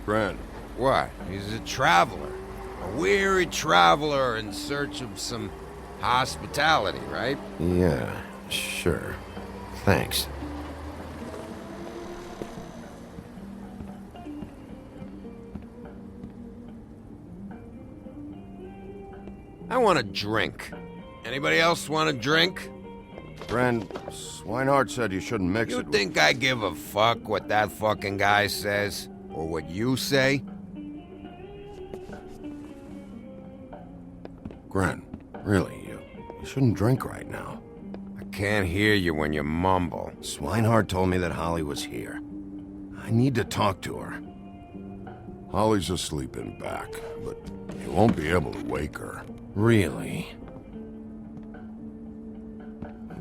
Speaker 3: Grant.
Speaker 8: What? He's a traveler. A weary traveler in search of some hospitality, right?
Speaker 3: Yeah, sure. Thanks.
Speaker 8: I want a drink. Anybody else want a drink?
Speaker 3: Friend, Swinehart said you shouldn't mix
Speaker 8: You
Speaker 3: it.
Speaker 8: think I give a fuck what that fucking guy says? Or what you say?
Speaker 3: Grant, really, you shouldn't drink right now.
Speaker 8: I can't hear you when you mumble.
Speaker 3: Swinehart told me that Holly was here. I need to talk to her.
Speaker 10: Holly's asleep in back, but you won't be able to wake her.
Speaker 3: Really?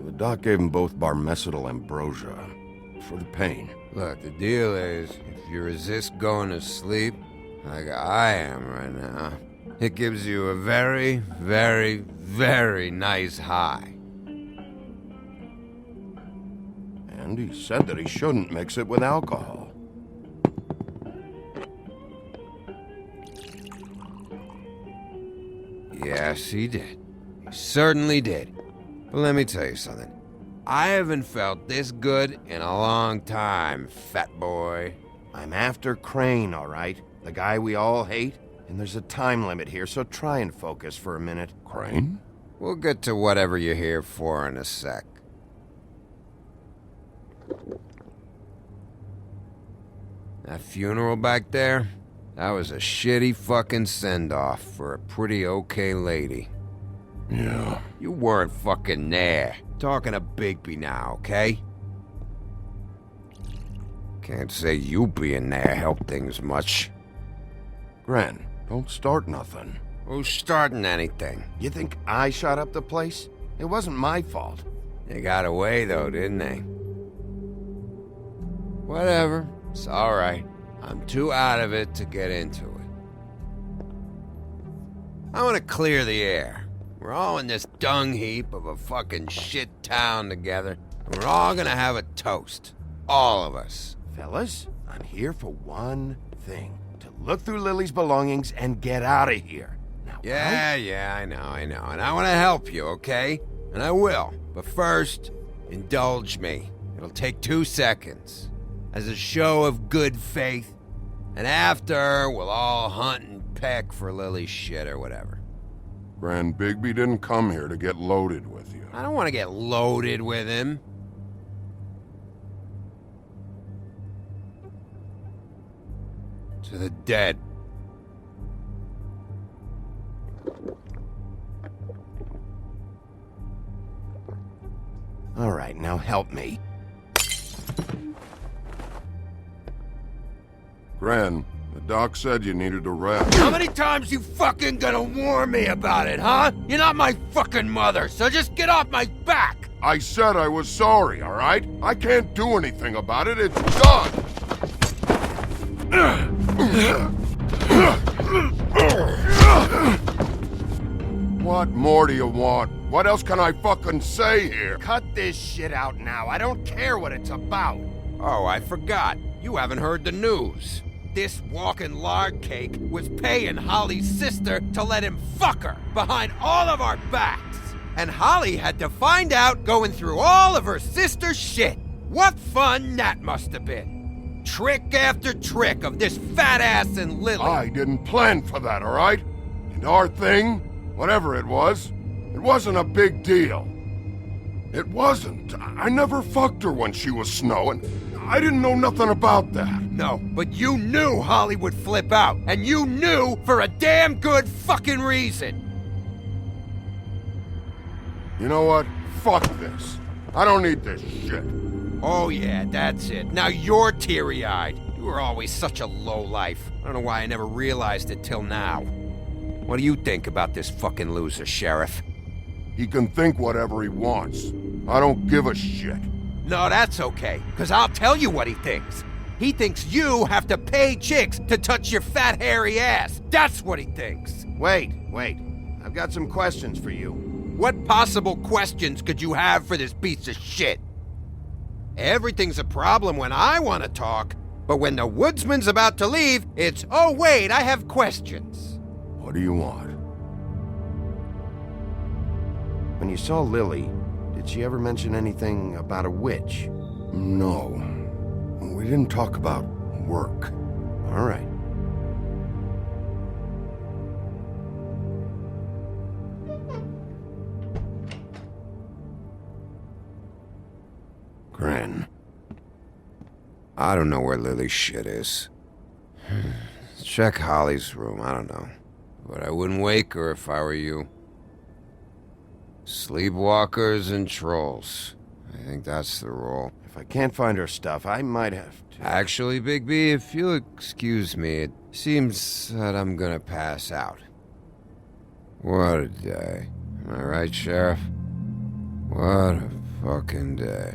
Speaker 3: The doc gave them both Barmecidal ambrosia for the pain.
Speaker 8: Look, the deal is, if you resist going to sleep, like I am right now, it gives you a very, very, very nice high.
Speaker 3: And he said that he shouldn't mix it with alcohol.
Speaker 8: Yes, he did. He certainly did. But let me tell you something. I haven't felt this good in a long time, fat boy.
Speaker 3: I'm after Crane, all right? The guy we all hate? And there's a time limit here, so try and focus for a minute.
Speaker 10: Crane?
Speaker 8: We'll get to whatever you're here for in a sec. That funeral back there? That was a shitty fucking send-off for a pretty okay lady.
Speaker 10: Yeah.
Speaker 8: You weren't fucking there. Talking to Bigby now, okay? Can't say you being there helped things much.
Speaker 3: Gren, don't start nothing.
Speaker 8: Who's starting anything?
Speaker 3: You think I shot up the place? It wasn't my fault.
Speaker 8: They got away, though, didn't they? Whatever. It's alright. I'm too out of it to get into it. I want to clear the air. We're all in this dung heap of a fucking shit town together, and we're all gonna have a toast. All of us.
Speaker 3: Fellas, I'm here for one thing. To look through Lily's belongings and get out of here. Now,
Speaker 8: Yeah, I know. And I want to help you, okay? And I will. But first, indulge me. It'll take 2 seconds. As a show of good faith. And after, we'll all hunt and peck for Lily's shit or whatever.
Speaker 10: Grand Bigby didn't come here to get loaded with you.
Speaker 8: I don't want to get loaded with him. To the dead.
Speaker 3: All right, now help me.
Speaker 10: Gran, the doc said you needed a rest.
Speaker 8: How many times you fucking gonna warn me about it, huh? You're not my fucking mother, so just get off my back!
Speaker 10: I said I was sorry, all right? I can't do anything about it. It's done! What more do you want? What else can I fucking say here?
Speaker 3: Cut this shit out now. I don't care what it's about.
Speaker 8: Oh, I forgot. You haven't heard the news. This walking lard cake was paying Holly's sister to let him fuck her behind all of our backs. And Holly had to find out going through all of her sister's shit. What fun that must have been. Trick after trick of this fat ass and Lily.
Speaker 10: I didn't plan for that, all right? And our thing, whatever it wasn't a big deal. It wasn't. I never fucked her when she was snowing. I didn't know nothing about that.
Speaker 8: No, but you knew Holly would flip out, and you knew for a damn good fucking reason.
Speaker 10: You know what? Fuck this. I don't need this shit.
Speaker 8: Oh yeah, that's it. Now you're teary-eyed. You were always such a lowlife. I don't know why I never realized it till now. What do you think about this fucking loser, Sheriff?
Speaker 10: He can think whatever he wants. I don't give a shit.
Speaker 8: No, that's okay, because I'll tell you what he thinks. He thinks you have to pay chicks to touch your fat, hairy ass. That's what he thinks.
Speaker 3: Wait. I've got some questions for you.
Speaker 8: What possible questions could you have for this piece of shit? Everything's a problem when I want to talk, but when the woodsman's about to leave, it's, oh wait, I have questions.
Speaker 10: What do you want?
Speaker 3: When you saw Lily, did she ever mention anything about a witch?
Speaker 10: No. We didn't talk about work.
Speaker 3: All right.
Speaker 10: Gran.
Speaker 8: I don't know where Lily's shit is. Check Holly's room, I don't know. But I wouldn't wake her if I were you. Sleepwalkers and trolls. I think that's the rule.
Speaker 3: If I can't find her stuff, I might have to...
Speaker 8: Actually, Bigby, if you'll excuse me, it seems that I'm gonna pass out. What a day. Am I right, Sheriff? What a fucking day.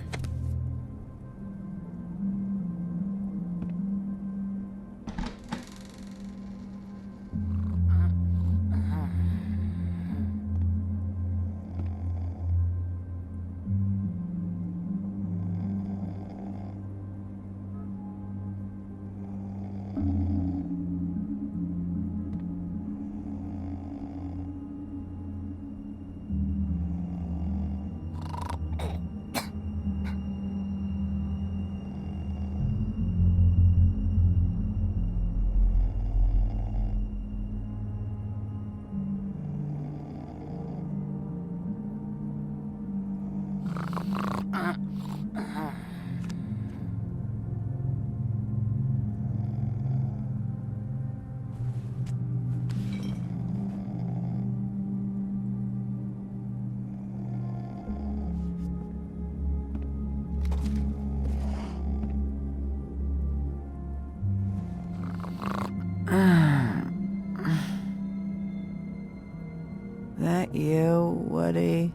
Speaker 6: Woody?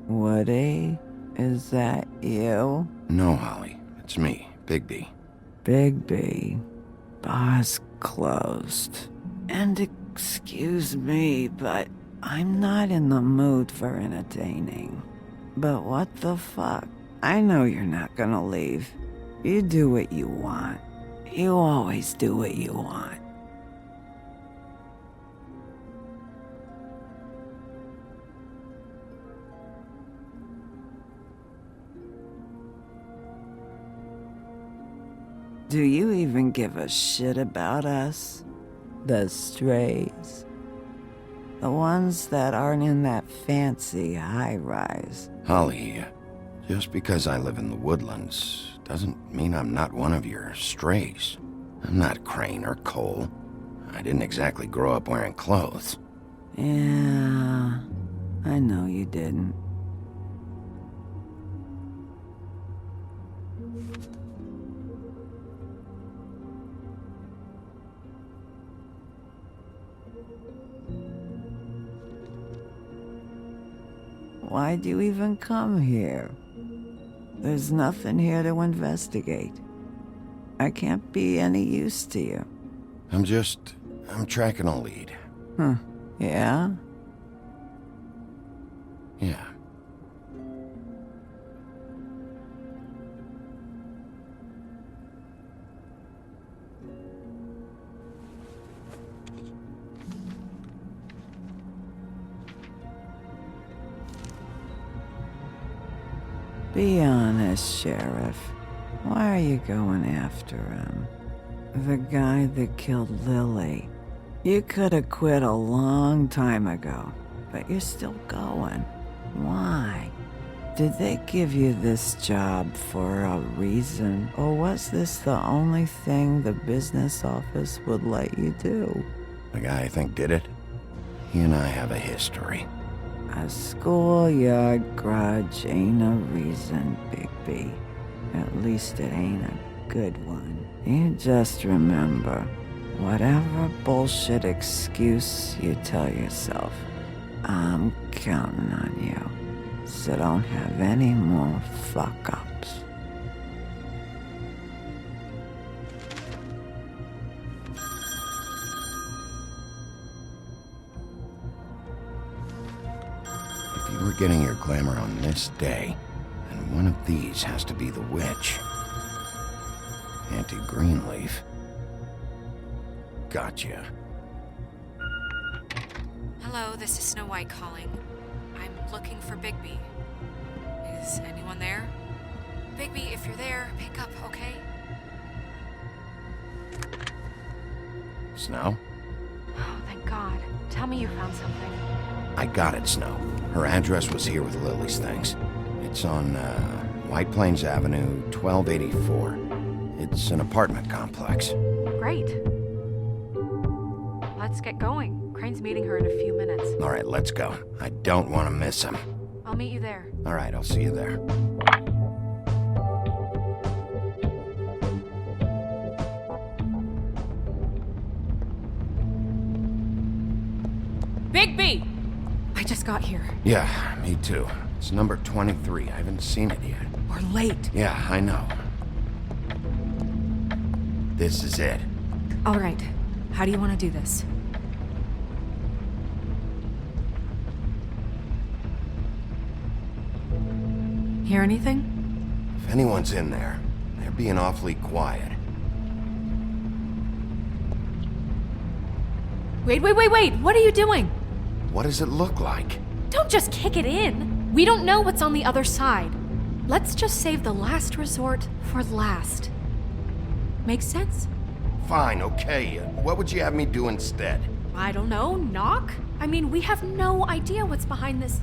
Speaker 6: Woody? Is that you?
Speaker 3: No, Holly. It's me, Bigby.
Speaker 6: Bigby. Bar's closed. And excuse me, but I'm not in the mood for entertaining. But what the fuck? I know you're not gonna leave. You do what you want. You always do what you want. Do you even give a shit about us? The strays? The ones that aren't in that fancy high-rise.
Speaker 3: Holly, just because I live in the woodlands doesn't mean I'm not one of your strays. I'm not Crane or Cole. I didn't exactly grow up wearing clothes.
Speaker 6: Yeah, I know you didn't. Why'd you even come here? There's nothing here to investigate. I can't be any use to you.
Speaker 3: I'm tracking a lead.
Speaker 6: Yeah?
Speaker 3: Yeah.
Speaker 6: Be honest, Sheriff. Why are you going after him? The guy that killed Lily. You could have quit a long time ago, but you're still going. Why? Did they give you this job for a reason, or was this the only thing the business office would let you do?
Speaker 3: The guy I think did it, he and I have a history.
Speaker 6: A schoolyard grudge ain't a reason, Bigby. At least it ain't a good one. You just remember, whatever bullshit excuse you tell yourself, I'm counting on you. So don't have any more fuck-ups.
Speaker 3: If you were getting your glamour on this day, then one of these has to be the witch. Auntie Greenleaf. Gotcha.
Speaker 4: Hello, this is Snow White calling. I'm looking for Bigby. Is anyone there? Bigby, if you're there, pick up, okay?
Speaker 3: Snow?
Speaker 4: Oh, thank God. Tell me you found something.
Speaker 3: I got it, Snow. Her address was here with Lily's things. It's on, White Plains Avenue, 1284. It's an apartment complex.
Speaker 4: Great. Let's get going. Crane's meeting her in a few minutes.
Speaker 3: All right, let's go. I don't want to miss him.
Speaker 4: I'll meet you there.
Speaker 3: All right, I'll see you there.
Speaker 4: Bigby! I just got here.
Speaker 3: Yeah, me too. It's number 23. I haven't seen it yet.
Speaker 4: We're late.
Speaker 3: Yeah, I know. This is it.
Speaker 4: All right. How do you want to do this? Hear anything?
Speaker 3: If anyone's in there, they're being awfully quiet.
Speaker 4: Wait! What are you doing?
Speaker 3: What does it look like?
Speaker 4: Don't just kick it in. We don't know what's on the other side. Let's just save the last resort for last. Make sense?
Speaker 3: Fine, okay. What would you have me do instead?
Speaker 4: I don't know. Knock? I mean, we have no idea what's behind this.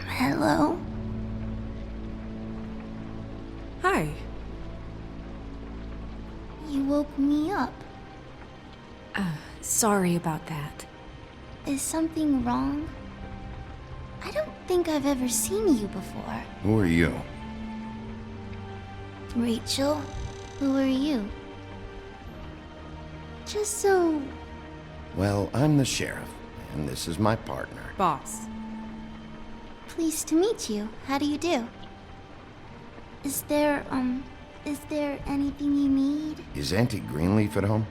Speaker 14: Hello?
Speaker 4: Hi.
Speaker 14: You woke me up.
Speaker 4: Sorry about that.
Speaker 14: Is something wrong? I don't think I've ever seen you before.
Speaker 3: Who are you?
Speaker 14: Rachel, who are you? Just so...
Speaker 3: Well, I'm the sheriff, and this is my partner.
Speaker 4: Boss.
Speaker 14: Pleased to meet you. How do you do? Is there anything you need?
Speaker 3: Is Auntie Greenleaf at home?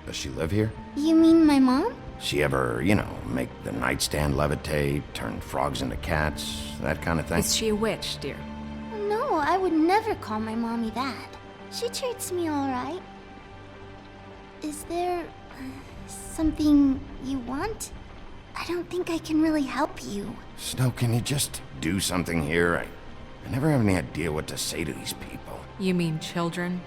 Speaker 3: Does she live here?
Speaker 14: You mean my mom?
Speaker 3: She ever, make the nightstand levitate, turn frogs into cats, that kind of thing?
Speaker 4: Is she a witch, dear?
Speaker 14: No, I would never call my mommy that. She treats me all right. Is there something you want? I don't think I can really help you.
Speaker 3: Snow, can you just do something here? I never have any idea what to say to these people.
Speaker 4: You mean children?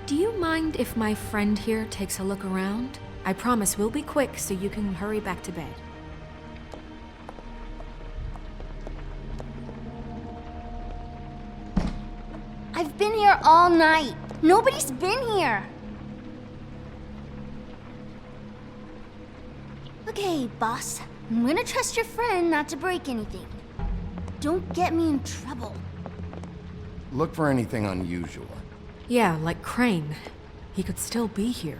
Speaker 4: Do you mind if my friend here takes a look around? I promise we'll be quick so you can hurry back to bed.
Speaker 14: I've been here all night. Nobody's been here. Okay, boss. I'm gonna trust your friend not to break anything. Don't get me in trouble.
Speaker 3: Look for anything unusual.
Speaker 4: Yeah, like Crane. He could still be here.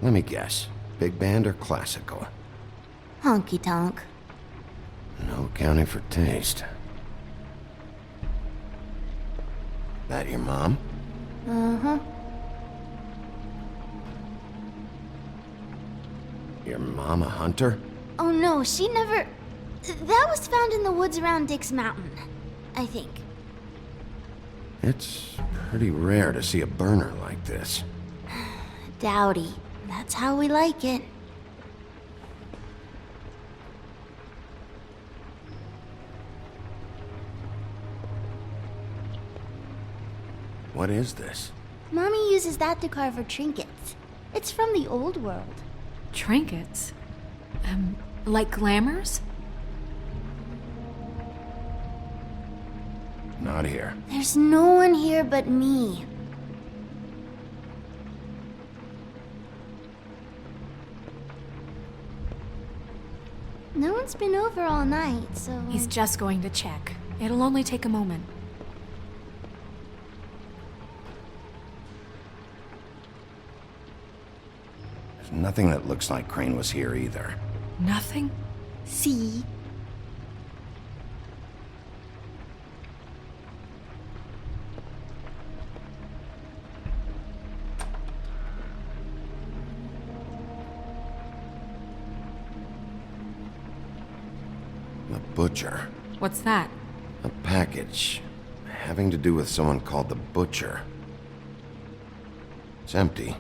Speaker 3: Let me guess. Big band or classical?
Speaker 14: Honky tonk.
Speaker 3: No accounting for taste. That your mom?
Speaker 14: Uh-huh.
Speaker 3: Your mom a hunter?
Speaker 14: Oh no, she never... That was found in the woods around Dick's Mountain, I think.
Speaker 3: It's pretty rare to see a burner like this.
Speaker 14: Dowdy. That's how we like it.
Speaker 3: What is this?
Speaker 14: Mommy uses that to carve her trinkets. It's from the old world.
Speaker 4: Trinkets? Like glamours?
Speaker 3: Not here.
Speaker 14: There's no one here but me. No one's been over all night, so...
Speaker 4: He's just going to check. It'll only take a moment.
Speaker 3: There's nothing that looks like Crane was here either.
Speaker 4: Nothing?
Speaker 14: See?
Speaker 3: The Butcher.
Speaker 4: What's that?
Speaker 3: A package having to do with someone called the Butcher. It's empty.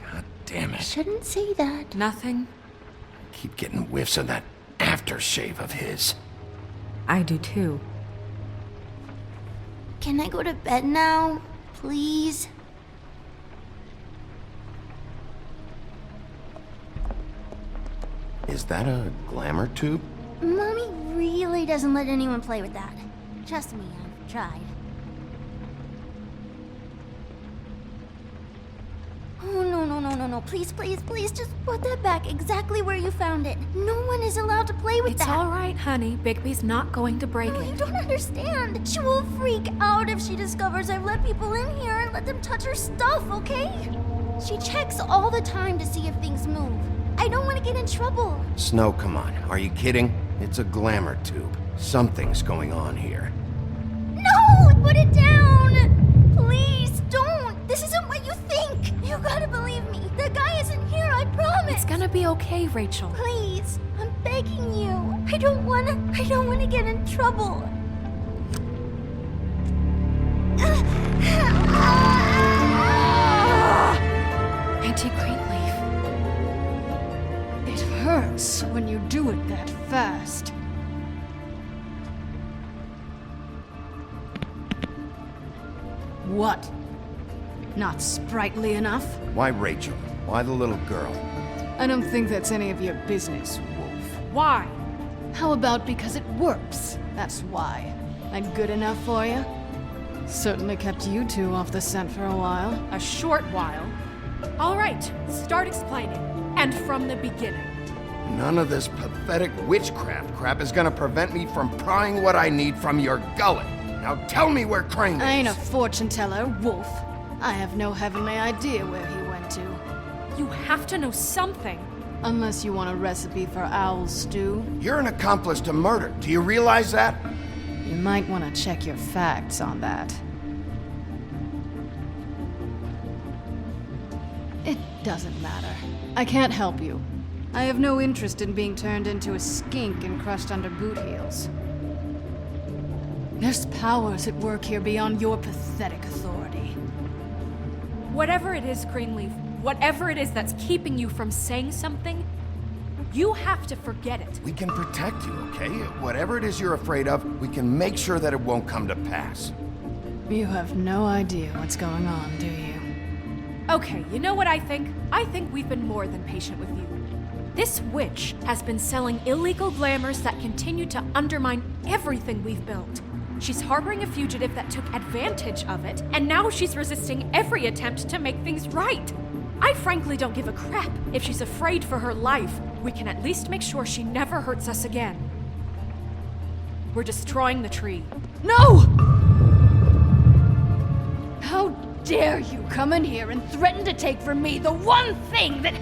Speaker 3: God damn it.
Speaker 14: Shouldn't say that.
Speaker 4: Nothing?
Speaker 3: Keep getting whiffs of that aftershave of his.
Speaker 4: I do too.
Speaker 14: Can I go to bed now? Please?
Speaker 3: Is that a glamour tube?
Speaker 14: Mommy really doesn't let anyone play with that. Trust me, I've tried. Oh, no. Please, just put that back exactly where you found it. No one is allowed to play with that.
Speaker 4: It's all right, honey. Bigby's not going to break it.
Speaker 14: You don't understand. She will freak out if she discovers I've let people in here and let them touch her stuff, okay? She checks all the time to see if things move. I don't want to get in trouble.
Speaker 3: Snow, come on. Are you kidding? It's a glamour tube. Something's going on here.
Speaker 14: No! Put it down! Please, don't! This isn't what you think! You gotta believe me. The guy isn't here, I promise!
Speaker 4: It's gonna be okay, Rachel.
Speaker 14: Please, I'm begging you. I don't wanna get in trouble.
Speaker 4: Auntie Greenleaf.
Speaker 6: It hurts when you do it that fast. What? Not sprightly enough?
Speaker 3: Why Rachel? Why the little girl?
Speaker 6: I don't think that's any of your business, Wolf. Why? How about because it works? That's why. That good enough for you? Certainly kept you two off the scent for a while.
Speaker 4: A short while. All right, start explaining. And from the beginning.
Speaker 3: None of this pathetic witchcraft crap is gonna prevent me from prying what I need from your gullet. Now tell me where Crane is.
Speaker 15: I ain't a fortune teller, Wolf. I have no heavenly idea where he went to.
Speaker 4: You have to know something.
Speaker 15: Unless you want a recipe for owl stew.
Speaker 3: You're an accomplice to murder. Do you realize that?
Speaker 15: You might want to check your facts on that. It doesn't matter. I can't help you. I have no interest in being turned into a skink and crushed under boot heels. There's powers at work here beyond your pathetic authority.
Speaker 4: Whatever it is, Greenleaf, whatever it is that's keeping you from saying something, you have to forget it.
Speaker 3: We can protect you, okay? Whatever it is you're afraid of, we can make sure that it won't come to pass.
Speaker 15: You have no idea what's going on, do you?
Speaker 4: Okay, you know what I think? I think we've been more than patient with you. This witch has been selling illegal glamours that continue to undermine everything we've built. She's harboring a fugitive that took advantage of it, and now she's resisting every attempt to make things right. I frankly don't give a crap if she's afraid for her life. We can at least make sure she never hurts us again. We're destroying the tree.
Speaker 15: No! How dare you come in here and threaten to take from me the one thing that...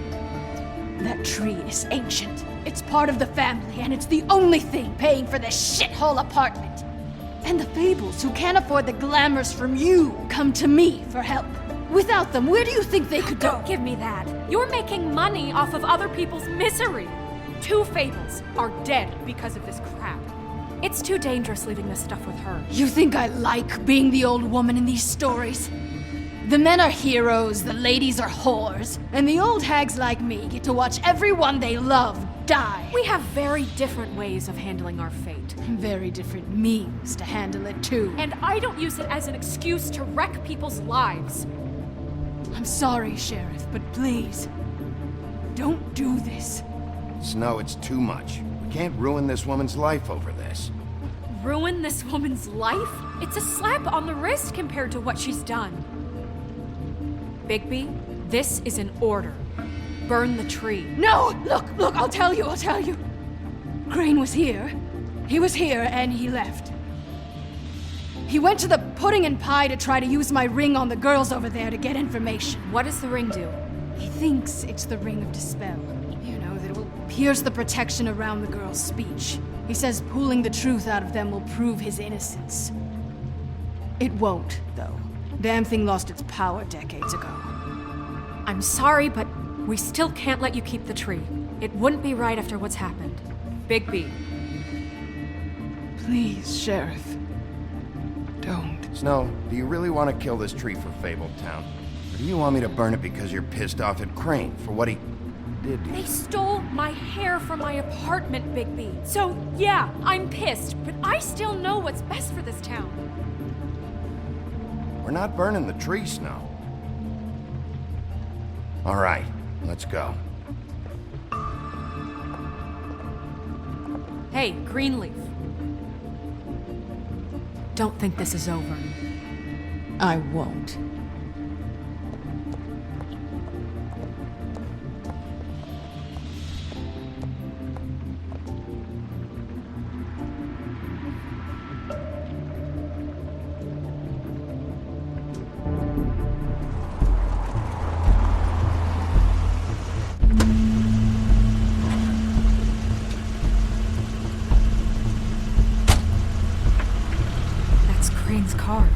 Speaker 15: That tree is ancient. It's part of the family, and it's the only thing paying for this shithole apartment. And the Fables, who can't afford the glamours from you, come to me for help. Without them, where do you think they could go?
Speaker 4: Don't give me that. You're making money off of other people's misery. 2 Fables are dead because of this crap. It's too dangerous leaving this stuff with her.
Speaker 15: You think I like being the old woman in these stories? The men are heroes, the ladies are whores, and the old hags like me get to watch everyone they love die.
Speaker 4: We have very different ways of handling our fate.
Speaker 15: Very different means to handle it, too.
Speaker 4: And I don't use it as an excuse to wreck people's lives.
Speaker 15: I'm sorry, Sheriff, but please, don't do this.
Speaker 3: Snow, it's too much. We can't ruin this woman's life over this.
Speaker 4: Ruin this woman's life? It's a slap on the wrist compared to what she's done. Bigby, this is an order. Burn the tree.
Speaker 15: No! Look, I'll tell you. Crane was here. He was here, and he left. He went to the pudding and pie to try to use my ring on the girls over there to get information.
Speaker 4: What does the ring do?
Speaker 15: He thinks it's the Ring of Dispel. You know, that it will pierce the protection around the girls' speech. He says pulling the truth out of them will prove his innocence. It won't, though. Damn thing lost its power decades ago.
Speaker 4: I'm sorry, but we still can't let you keep the tree. It wouldn't be right after what's happened. Bigby.
Speaker 15: Please, Sheriff. Don't.
Speaker 3: Snow, do you really want to kill this tree for Fabletown? Or do you want me to burn it because you're pissed off at Crane for what he did to you?
Speaker 4: They stole my hair from my apartment, Bigby. So, yeah, I'm pissed, but I still know what's best for this town.
Speaker 3: We're not burning the tree, Snow. All right, let's go.
Speaker 4: Hey, Greenleaf. Don't think this is over.
Speaker 15: I won't.
Speaker 4: Crane's car.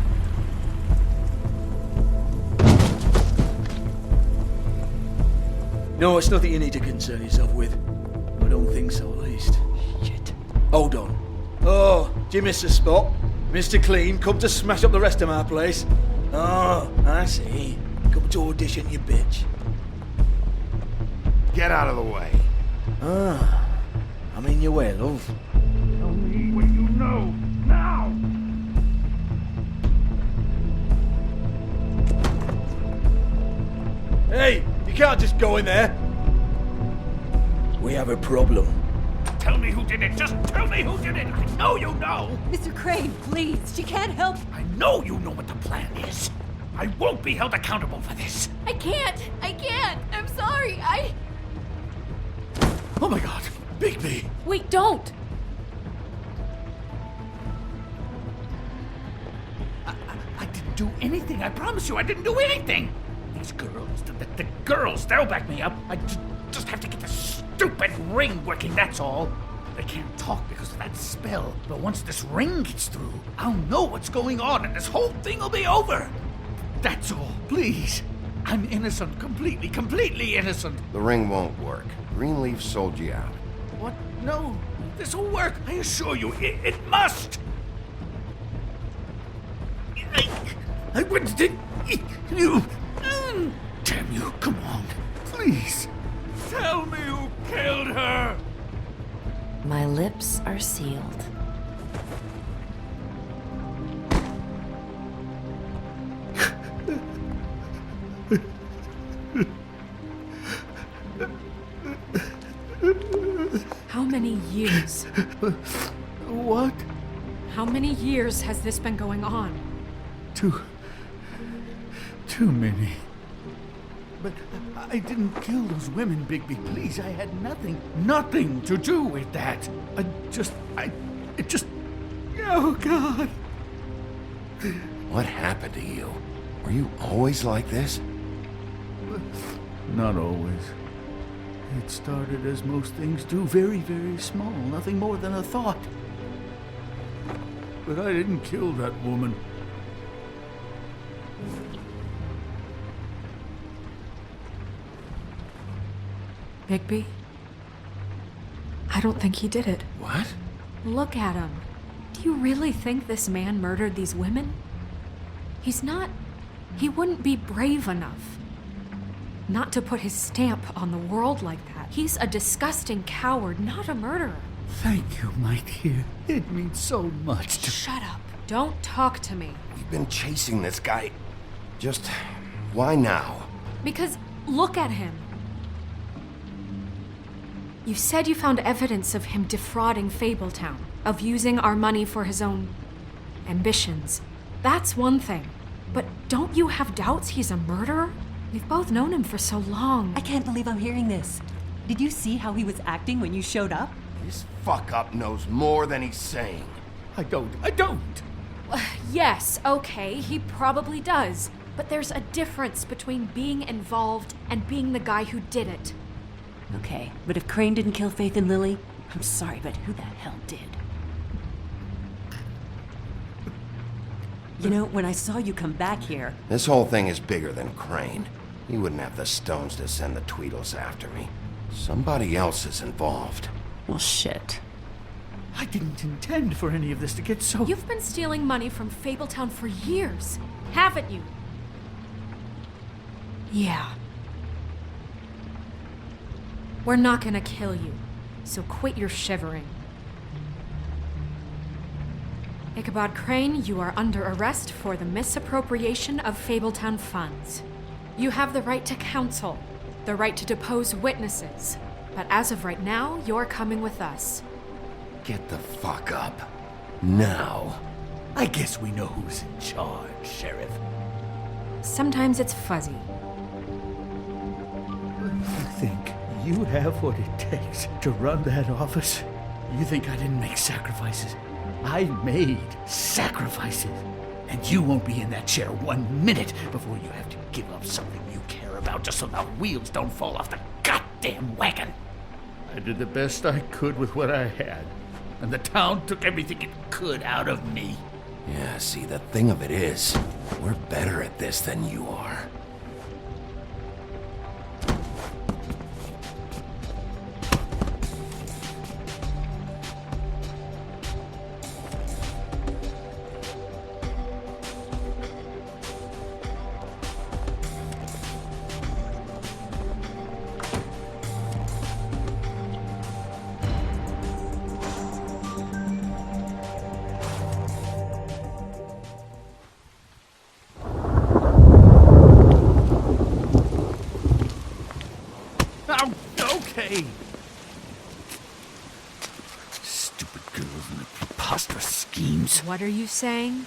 Speaker 16: No, it's nothing you need to concern yourself with. I don't think so, at least. Shit. Hold on. Oh, do you miss the spot? Mr. Clean, come to smash up the rest of my place. Oh, I see. Come to audition, you bitch.
Speaker 3: Get out of the way.
Speaker 16: Ah, I'm in your way, love.
Speaker 10: Tell me what you know, now!
Speaker 16: Hey, you can't just go in there. We have a problem.
Speaker 2: Tell me who did it. Just tell me who did it. I know you know.
Speaker 6: Mr. Crane, please. She can't help.
Speaker 2: I know you know what the plan is. I won't be held accountable for this.
Speaker 4: I can't. I'm sorry.
Speaker 1: Oh my god! Bigby!
Speaker 4: Wait, don't!
Speaker 17: I didn't do anything. I promise you, I didn't do anything. These girls, the girls, they'll back me up. I just have to get the stupid ring working, that's all. They can't talk because of that spell. But once this ring gets through, I'll know what's going on and this whole thing will be over. That's all. Please. I'm innocent. Completely innocent.
Speaker 3: The ring won't work. Greenleaf sold you out.
Speaker 17: What? No. This will work. I assure you, it must. I wouldn't. You. Damn you. Come on. Please. Tell me who killed her.
Speaker 5: My lips are sealed.
Speaker 4: How many years?
Speaker 1: What?
Speaker 4: How many years has this been going on?
Speaker 1: Too many.
Speaker 17: But I didn't kill those women, Bigby. Please, I had nothing to do with that. It just... Oh, God.
Speaker 3: What happened to you? Were you always like this?
Speaker 1: Not always. It started as most things do, very, very small, nothing more than a thought. But I didn't kill that woman.
Speaker 4: Bigby? I don't think he did it.
Speaker 3: What?
Speaker 4: Look at him. Do you really think this man murdered these women? He's not... He wouldn't be brave enough. Not to put his stamp on the world like that. He's a disgusting coward, not a murderer.
Speaker 1: Thank you, my dear. It means so much to...
Speaker 4: Shut up. Don't talk to me.
Speaker 3: We've been chasing this guy. Just... why now?
Speaker 4: Because look at him. You said you found evidence of him defrauding Fabletown, of using our money for his own ambitions. That's one thing. But don't you have doubts he's a murderer? We've both known him for so long.
Speaker 18: I can't believe I'm hearing this. Did you see how he was acting when you showed up?
Speaker 3: This fuck-up knows more than he's saying.
Speaker 17: I don't.
Speaker 4: Yes, okay, he probably does. But there's a difference between being involved and being the guy who did it.
Speaker 18: Okay, but if Crane didn't kill Faith and Lily, I'm sorry, but who the hell did? You know, when I saw you come back here...
Speaker 3: This whole thing is bigger than Crane. He wouldn't have the stones to send the Tweedles after me. Somebody else is involved.
Speaker 18: Well, shit.
Speaker 17: I didn't intend for any of this to get so...
Speaker 4: You've been stealing money from Fabletown for years, haven't you? Yeah. We're not gonna kill you, so quit your shivering. Ichabod Crane, you are under arrest for the misappropriation of Fabletown funds. You have the right to counsel, the right to depose witnesses, but as of right now, you're coming with us.
Speaker 3: Get the fuck up. Now.
Speaker 17: I guess we know who's in charge, Sheriff.
Speaker 4: Sometimes it's fuzzy.
Speaker 17: You think you have what it takes to run that office? You think I didn't make sacrifices? I made sacrifices. And you won't be in that chair 1 minute before you have to give up something you care about just so the wheels don't fall off the goddamn wagon. I did the best I could with what I had. And the town took everything it could out of me.
Speaker 3: Yeah, see, the thing of it is, we're better at this than you are.
Speaker 17: Okay. Stupid girls and their preposterous schemes.
Speaker 4: What are you saying?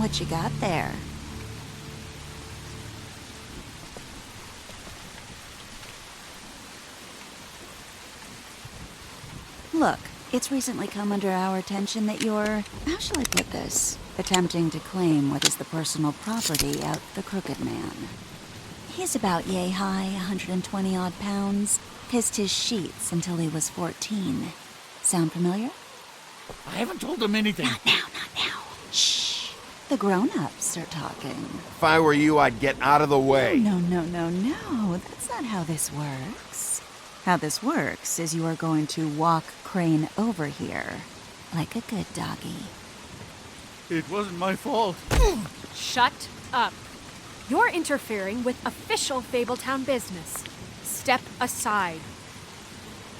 Speaker 19: What you got there? Look, it's recently come under our attention that you're, how shall I put this, attempting to claim what is the personal property of the Crooked Man. He's about yay high, 120 odd pounds, pissed his sheets until he was 14. Sound familiar?
Speaker 17: I haven't told him anything.
Speaker 19: Not now. Shh. The grown-ups are talking.
Speaker 3: If I were you, I'd get out of the way.
Speaker 19: No. That's not how this works. How this works is you are going to walk Crane over here, like a good doggy.
Speaker 17: It wasn't my fault.
Speaker 4: Shut up. You're interfering with official Fabletown business. Step aside.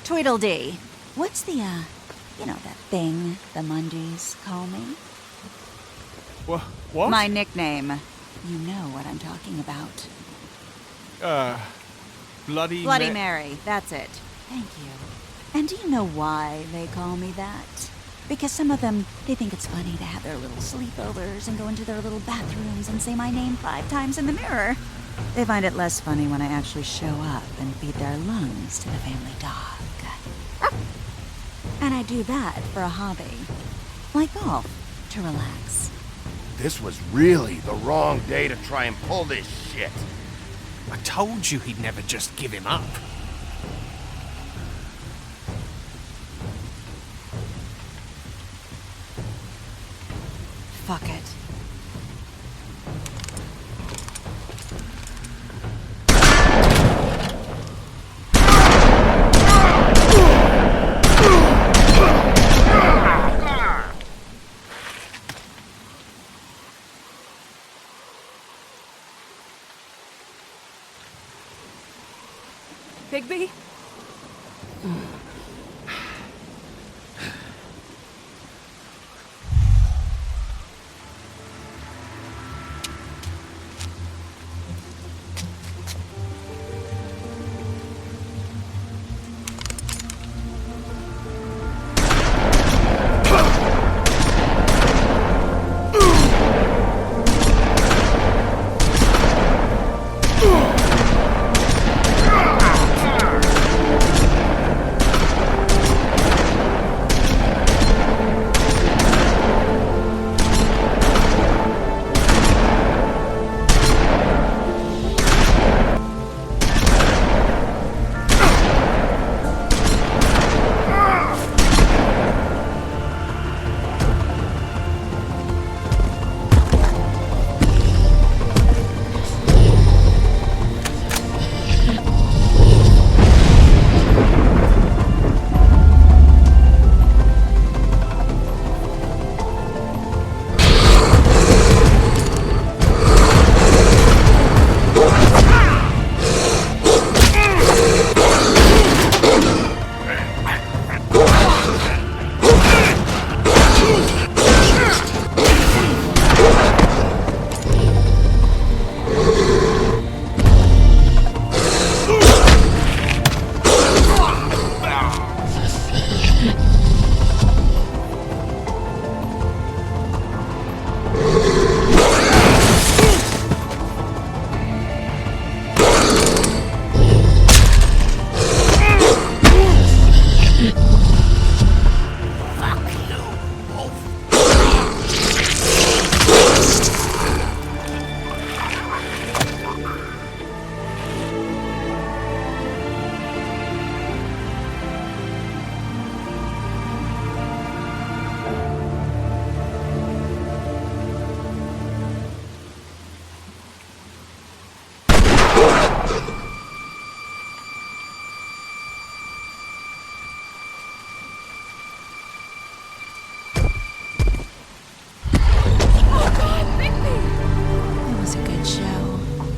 Speaker 19: Tweedledee, what's the, that thing the Mundies call me?
Speaker 17: What?
Speaker 19: My nickname. You know what I'm talking about.
Speaker 17: Bloody
Speaker 19: Mary, that's it. Thank you. And do you know why they call me that? Because some of them, they think it's funny to have their little sleepovers and go into their little bathrooms and say my name 5 times in the mirror. They find it less funny when I actually show up and feed their lungs to the family dog. And I do that for a hobby. Like golf, to relax.
Speaker 3: This was really the wrong day to try and pull this shit.
Speaker 2: I told you he'd never just give him up.
Speaker 19: Fuck it.
Speaker 4: Bigby?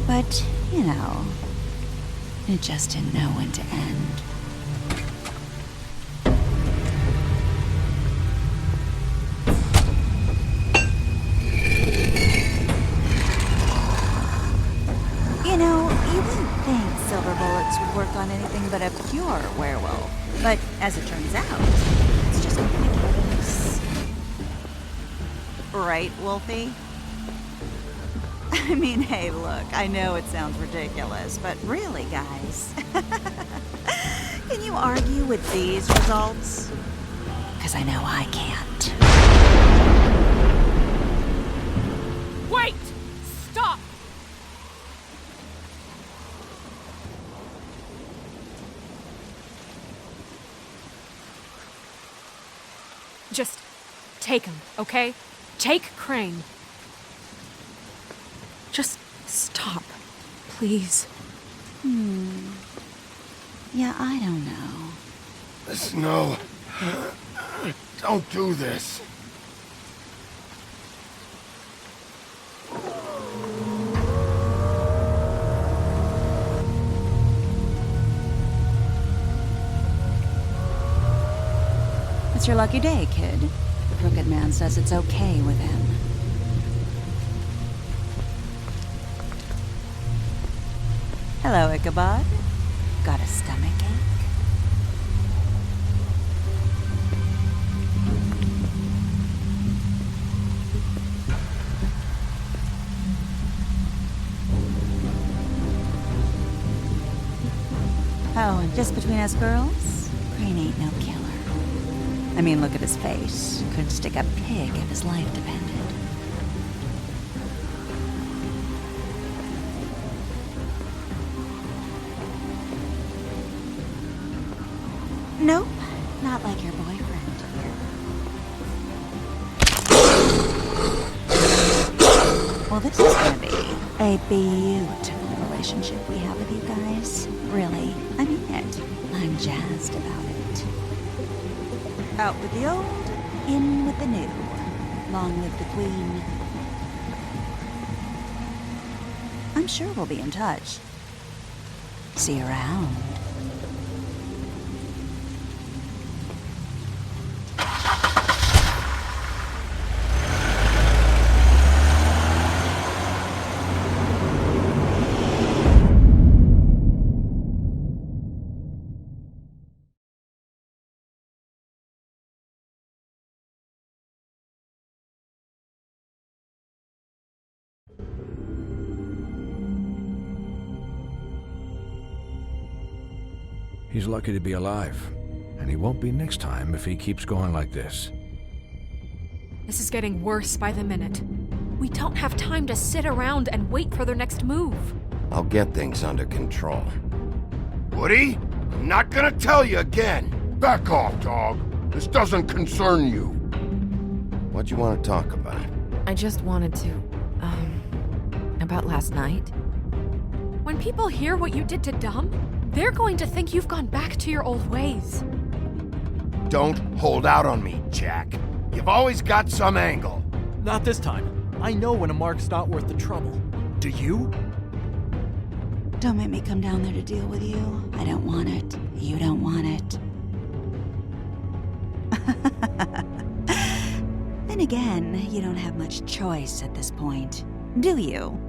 Speaker 19: But, it just didn't know when to end. You wouldn't think silver bullets would work on anything but a pure werewolf. But as it turns out, it's just not the case. Right, Wolfie? I mean, hey, look, I know it sounds ridiculous, but really, guys, can you argue with these results? Because I know I can't.
Speaker 4: Wait! Stop! Just take him, okay? Take Crane. Just stop, please.
Speaker 19: Yeah, I don't know.
Speaker 3: Snow, don't do this.
Speaker 19: It's your lucky day, kid. The Crooked Man says it's okay with him. Hello, Ichabod. Got a stomachache? Oh, and just between us girls, Crane ain't no killer. I mean, look at his face. Couldn't stick a pig if his life depended. Nope, not like your boyfriend here. Well, this is gonna be a beautiful relationship we have with you guys. Really, I mean it. I'm jazzed about it. Out with the old, in with the new. Long live the Queen. I'm sure we'll be in touch. See you around.
Speaker 11: He's lucky to be alive, and he won't be next time if he keeps going like this.
Speaker 4: This is getting worse by the minute. We don't have time to sit around and wait for their next move.
Speaker 3: I'll get things under control. Woody, I'm not gonna tell you again.
Speaker 20: Back off, dog. This doesn't concern you.
Speaker 3: What you want to talk about?
Speaker 5: I just wanted to, about last night.
Speaker 4: When people hear what you did to Dom, they're going to think you've gone back to your old ways.
Speaker 3: Don't hold out on me, Jack. You've always got some angle.
Speaker 7: Not this time. I know when a mark's not worth the trouble. Do you?
Speaker 19: Don't make me come down there to deal with you. I don't want it. You don't want it. Then again, you don't have much choice at this point, do you?